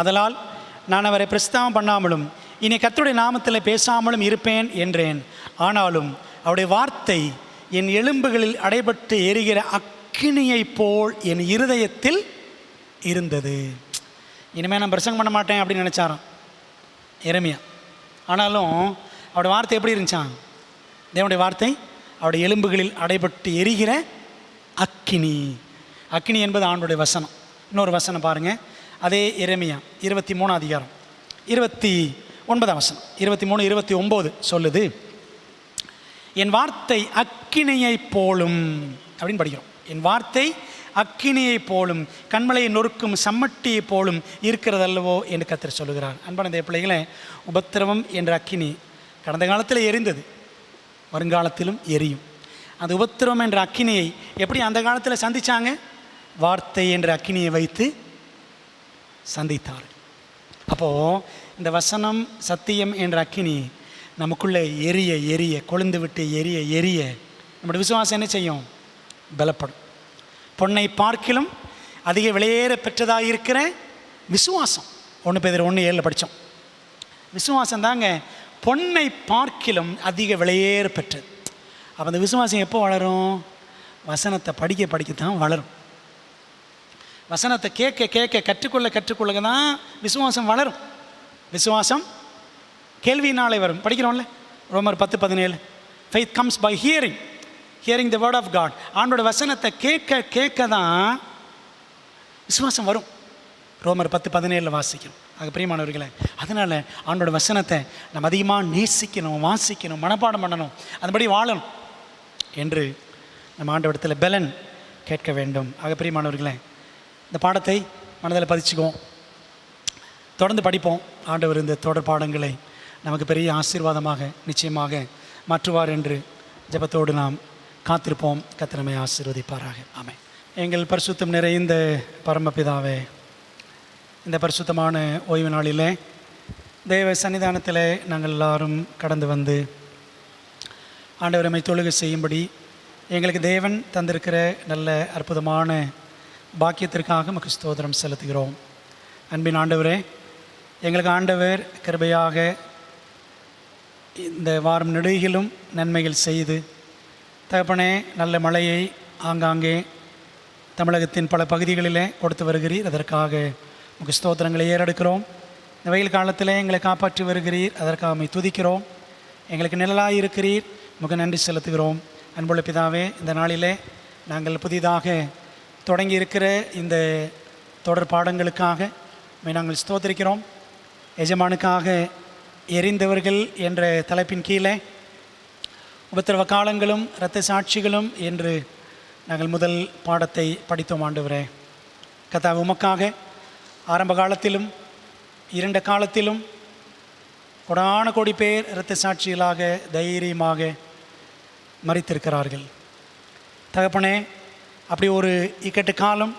அதனால் நான் அவரை பிரஸ்தாபம் பண்ணாமலும் இனி கர்த்தருடைய நாமத்தில் பேசாமலும் இருப்பேன் என்றேன். ஆனாலும் அவருடைய வார்த்தை என் எலும்புகளில் அடைபட்டு எரிகிற அக்கினியை போல் என் இருதயத்தில் இருந்தது. இனிமேல் நான் பிரசங்கம் பண்ண மாட்டேன் அப்படின்னு நினச்சாராம் எரேமியா. ஆனாலும் அவருடைய வார்த்தை எப்படி இருந்துச்சான்? தேவனுடைய வார்த்தை அவருடைய எலும்புகளில் அடைபட்டு எரிகிற அக்கினி. அக்கினி என்பது ஆண்டோடைய வசனம். இன்னொரு வசனம் பாருங்கள், அதே எரேமியா 23ஆம் அதிகாரம் 29ஆம் வசனம், 23-29 சொல்லுது, என் வார்த்தை அக்கினியை போலும் அப்படின்னு படிக்கிறோம். என் வார்த்தை அக்கினியை போலும் கண்மலையை நொறுக்கும் சம்மட்டியை போலும் இருக்கிறதல்லவோ என்று கர்த்தர் சொல்லுகிறார். அன்பான இந்த பிள்ளைகளே, உபத்திரவம் என்ற அக்கினி கடந்த காலத்தில் எரிந்தது, வருங்காலத்திலும் எரியும். அந்த உபத்திரவம் என்ற அக்கினியை எப்படி அந்த காலத்தில் சந்தித்தாங்க? வார்த்தை என்ற அக்கினியை வைத்து சந்தித்தார். அப்போது இந்த வசனம் சத்தியம் என்ற அக்கினி நமக்குள்ளே எரிய எரிய கொழுந்து விட்டு எரிய எரிய நம்முடைய விசுவாசம் என்ன செய்யும்? பலப்படும். பொன்னை பார்க்கிலும் அதிக விலையேற பெற்றதாக இருக்கிற விசுவாசம். 1 பேதுரு 1:7 படித்தோம். விசுவாசம் தாங்க பொன்னை பார்க்கிலும் அதிக விலையேற பெற்றது. அப்போ அந்த விசுவாசம் எப்போ வளரும்? வசனத்தை படிக்க படிக்கத்தான் வளரும். வசனத்தை கேட்க கேட்க கற்றுக்கொள்ள தான் விசுவாசம் வளரும். விசுவாசம் கேள்வியினாலே வரும். படிக்கிறோம்ல ரோமர் 10:17, faith comes by hearing the word of God. ஆண்டோட வசனத்தை கேட்க கேட்க தான் விசுவாசம் வரும். ரோமர் 10:17 வாசிக்கணும். ஆக பிரியமானவர்களே, அதனால் ஆண்டோட வசனத்தை நம்ம அதிகமாக நேசிக்கணும், வாசிக்கணும், மனப்பாடம் பண்ணணும், அதுபடி வாழணும் என்று நம்ம ஆண்டவரிடத்தில் பலன் கேட்க வேண்டும். ஆக பிரியமானவர்களே, இந்த பாடத்தை மனதில் பதிச்சுக்குவோம், தொடர்ந்து படிப்போம். ஆண்டவர் இந்த தொடர் பாடங்களை நமக்கு பெரிய ஆசீர்வாதமாக நிச்சயமாக மாற்றுவார் என்று ஜெபத்தோடு நாம் காத்திருப்போம். கர்த்தர் நம்மை ஆசீர்வதிப்பாராக. ஆமென். எங்கள் பரிசுத்தம் நிறைந்த பரமபிதாவே, இந்த பரிசுத்தமான ஓய்வு நாளிலே தேவ சன்னிதானத்தில் நாங்கள் எல்லாரும் கடந்து வந்து ஆண்டவரை தொழுகை செய்யும்படி எங்களுக்கு தேவன் தந்திருக்கிற நல்ல அற்புதமான பாக்கியத்திற்காக உமக்கு ஸ்தோத்திரம் செலுத்துகிறோம். அன்பின் ஆண்டவரே, எங்களுக்கு ஆண்டவர் கிருபையாக இந்த வாரம் நெடுகிலும் நன்மைகள் செய்து தகப்பனே நல்ல மழையை ஆங்காங்கே தமிழகத்தின் பல பகுதிகளிலே கொடுத்து வருகிறீர். அதற்காக உமக்கு ஸ்தோத்திரங்களை ஏறெடுக்கிறோம். இந்த வெயில் காலத்தில் எங்களை காப்பாற்றி வருகிறீர், அதற்காக உம்மை துதிக்கிறோம். எங்களுக்கு நிழலாக இருக்கிறீர், உமக்கு நன்றி செலுத்துகிறோம். அன்புள்ள பிதாவே, இந்த நாளிலே நாங்கள் புதிதாக தொடங்கி இருக்கிற இந்த தொடர் பாடங்களுக்காக நாங்கள் ஸ்தோத்திரிக்கிறோம். எஜமானுக்காக எரிந்தவர்கள் என்ற தலைப்பின் கீழே உபத்திரவ காலங்களும் இரத்த சாட்சிகளும் என்று நாங்கள் முதல் பாடத்தை படித்தோம். ஆண்டவரே கர்த்தாவே, உமக்காக ஆரம்ப காலத்திலும் இருண்ட காலத்திலும் கோடான கோடி பேர் இரத்த சாட்சிகளாக தைரியமாக மரித்திருக்கிறார்கள். தகப்பனே, அப்படி ஒரு இக்கட்டு காலம்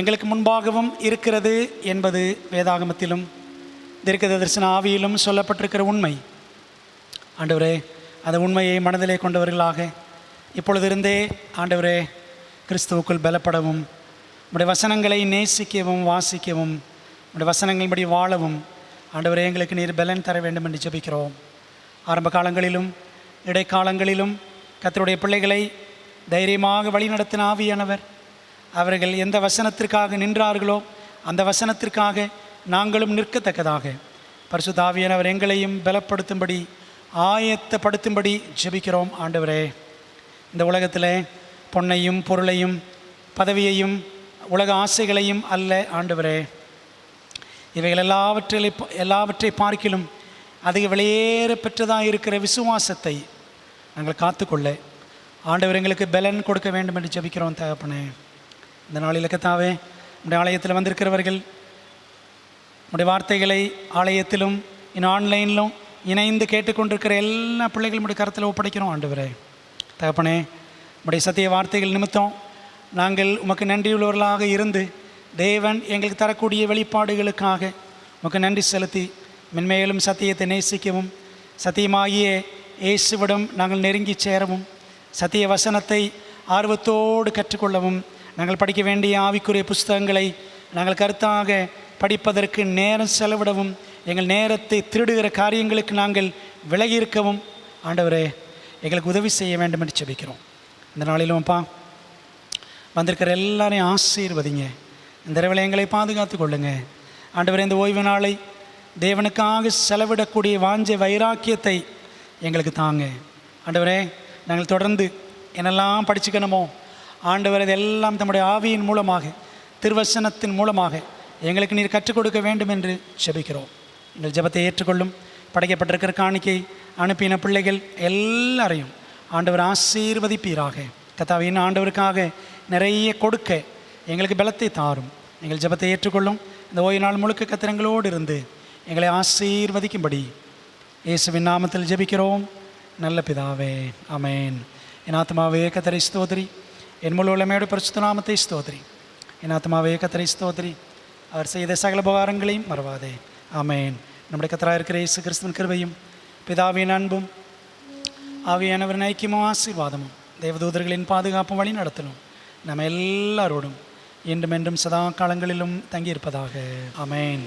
எங்களுக்கு முன்பாகவும் இருக்கிறது என்பது வேதாகமத்திலும் தீர்க்க தரிசன ஆவியிலும் சொல்லப்பட்டிருக்கிற உண்மை. ஆண்டவரே, அந்த உண்மையை மனதிலே கொண்டவர்களாக இப்பொழுதிருந்தே ஆண்டவரே கிறிஸ்துவுக்குள் பலப்படவும், உம்முடைய வசனங்களை நேசிக்கவும் வாசிக்கவும், உம்முடைய வசனங்களின்படி வாழவும் ஆண்டவரே எங்களுக்கு நீர் பலன் தர வேண்டும் என்று ஜெபிக்கிறோம். ஆரம்ப காலங்களிலும் இடைக்காலங்களிலும் கர்த்தருடைய பிள்ளைகளை தைரியமாக வழிநடத்தின ஆவியானவர், அவர்கள் எந்த வசனத்திற்காக நின்றார்களோ அந்த வசனத்திற்காக நாங்களும் நிற்கத்தக்கதாக பரிசுத்த ஆவியானவர் எங்களையும் பலப்படுத்தும்படி ஆயத்தப்படுத்தும்படி ஜெபிக்கிறோம். ஆண்டவரே, இந்த உலகத்தில் பொன்னையும் பொருளையும் பதவியையும் உலக ஆசைகளையும் அல்ல ஆண்டவரே, இவைகள் எல்லாவற்றை பார்க்கிலும் அதிக விலையேற பெற்றதாக இருக்கிற விசுவாசத்தை நாங்கள் காத்துக்கொள்ள ஆண்டவர் எங்களுக்கு பலன் கொடுக்க வேண்டும் என்று ஜெபிக்கிறோம். தகப்பனே, இந்த நாளில் கர்த்தாவே, நம்முடைய ஆலயத்தில் வந்திருக்கிறவர்கள் உடைய வார்த்தைகளை ஆலயத்திலும் இன்னும் ஆன்லைனிலும் இணைந்து கேட்டுக்கொண்டிருக்கிற எல்லா பிள்ளைகளும் உடைய கருத்தில் ஒப்படைக்கிறோம் ஆண்டவரே. தகப்பனே, உடைய சத்திய வார்த்தைகள் நிமித்தம் நாங்கள் உமக்கு நன்றியுள்ளவர்களாக இருந்து தேவன் எங்களுக்கு தரக்கூடிய வெளிப்பாடுகளுக்காக உமக்கு நன்றி செலுத்தி மென்மேலும் சத்தியத்தை நேசிக்கவும் சத்தியமாகிய இயேசுவிடம் நாங்கள் நெருங்கி சேரவும் சத்திய வசனத்தை ஆர்வத்தோடு கற்றுக்கொள்ளவும் நாங்கள் படிக்க வேண்டிய ஆவிக்குரிய புஸ்தகங்களை நாங்கள் கருத்தாக படிப்பதற்கு நேரம் செலவிடவும் எங்கள் நேரத்தை திருடுகிற காரியங்களுக்கு நாங்கள் விலகி இருக்கவும் ஆண்டவரே எங்களுக்கு உதவி செய்ய வேண்டும் என்று ஜெபிக்கிறோம். இந்த நாளிலும்ப்பா வந்திருக்கிற எல்லாரையும் ஆசீர்வதிங்க. இந்த இரவில் எங்களை பாதுகாத்து கொள்ளுங்க ஆண்டவரே. இந்த ஓய்வு நாளை தேவனுக்காக செலவிடக்கூடிய வாஞ்சை வைராக்கியத்தை எங்களுக்கு தாங்க ஆண்டவரே. நாங்கள் தொடர்ந்து என்னெல்லாம் படிச்சுக்கணுமோ ஆண்டவர் இதெல்லாம் தம்முடைய ஆவியின் மூலமாக திருவசனத்தின் மூலமாக எங்களுக்கு நீர் கற்றுக் கொடுக்க வேண்டும் என்று ஜெபிக்கிறோம். எங்கள் ஜெபத்தை ஏற்றுக்கொள்ளும். படைக்கப்பட்டிருக்கிற காணிக்கை அனுப்பின பிள்ளைகள் எல்லாரையும் ஆண்டவர் ஆசீர்வதிப்பீராக. கர்த்தாவின் ஆண்டவருக்காக நிறைய கொடுக்க எங்களுக்கு பலத்தை தாரும். எங்கள் ஜெபத்தை ஏற்றுக்கொள்ளும். இந்த ஓய்வு நாள் முழுக்க கத்திரங்களோடு இருந்து எங்களை ஆசீர்வதிக்கும்படி இயேசுவின் நாமத்தில் ஜெபிக்கிறோம் நல்ல பிதாவே, ஆமென். என் ஆத்மாவே கர்த்தரை ஸ்தோத்திரி, என் முழு உள்ளமையோடு பரிசுத்த நாமத்தை ஸ்தோத்திரி. என் ஆத்மாவே கர்த்தரை ஸ்தோத்திரி, அவர் செய்த சகல உபகாரங்களையும் மறவாதே, ஆமென். நம்முடைய கர்த்தராக இருக்கிற இயேசு கிறிஸ்துவின் கிருபையும் பிதாவின் அன்பும் ஆவியானவரின் ஐக்கியமும் ஆசீர்வாதமும் தேவதூதர்களின் பாதுகாப்பும் வழி நடத்தணும் நம்ம எல்லாரோடும் என்றும் என்றும் சதா காலங்களிலும் தங்கியிருப்பதாக, ஆமென்.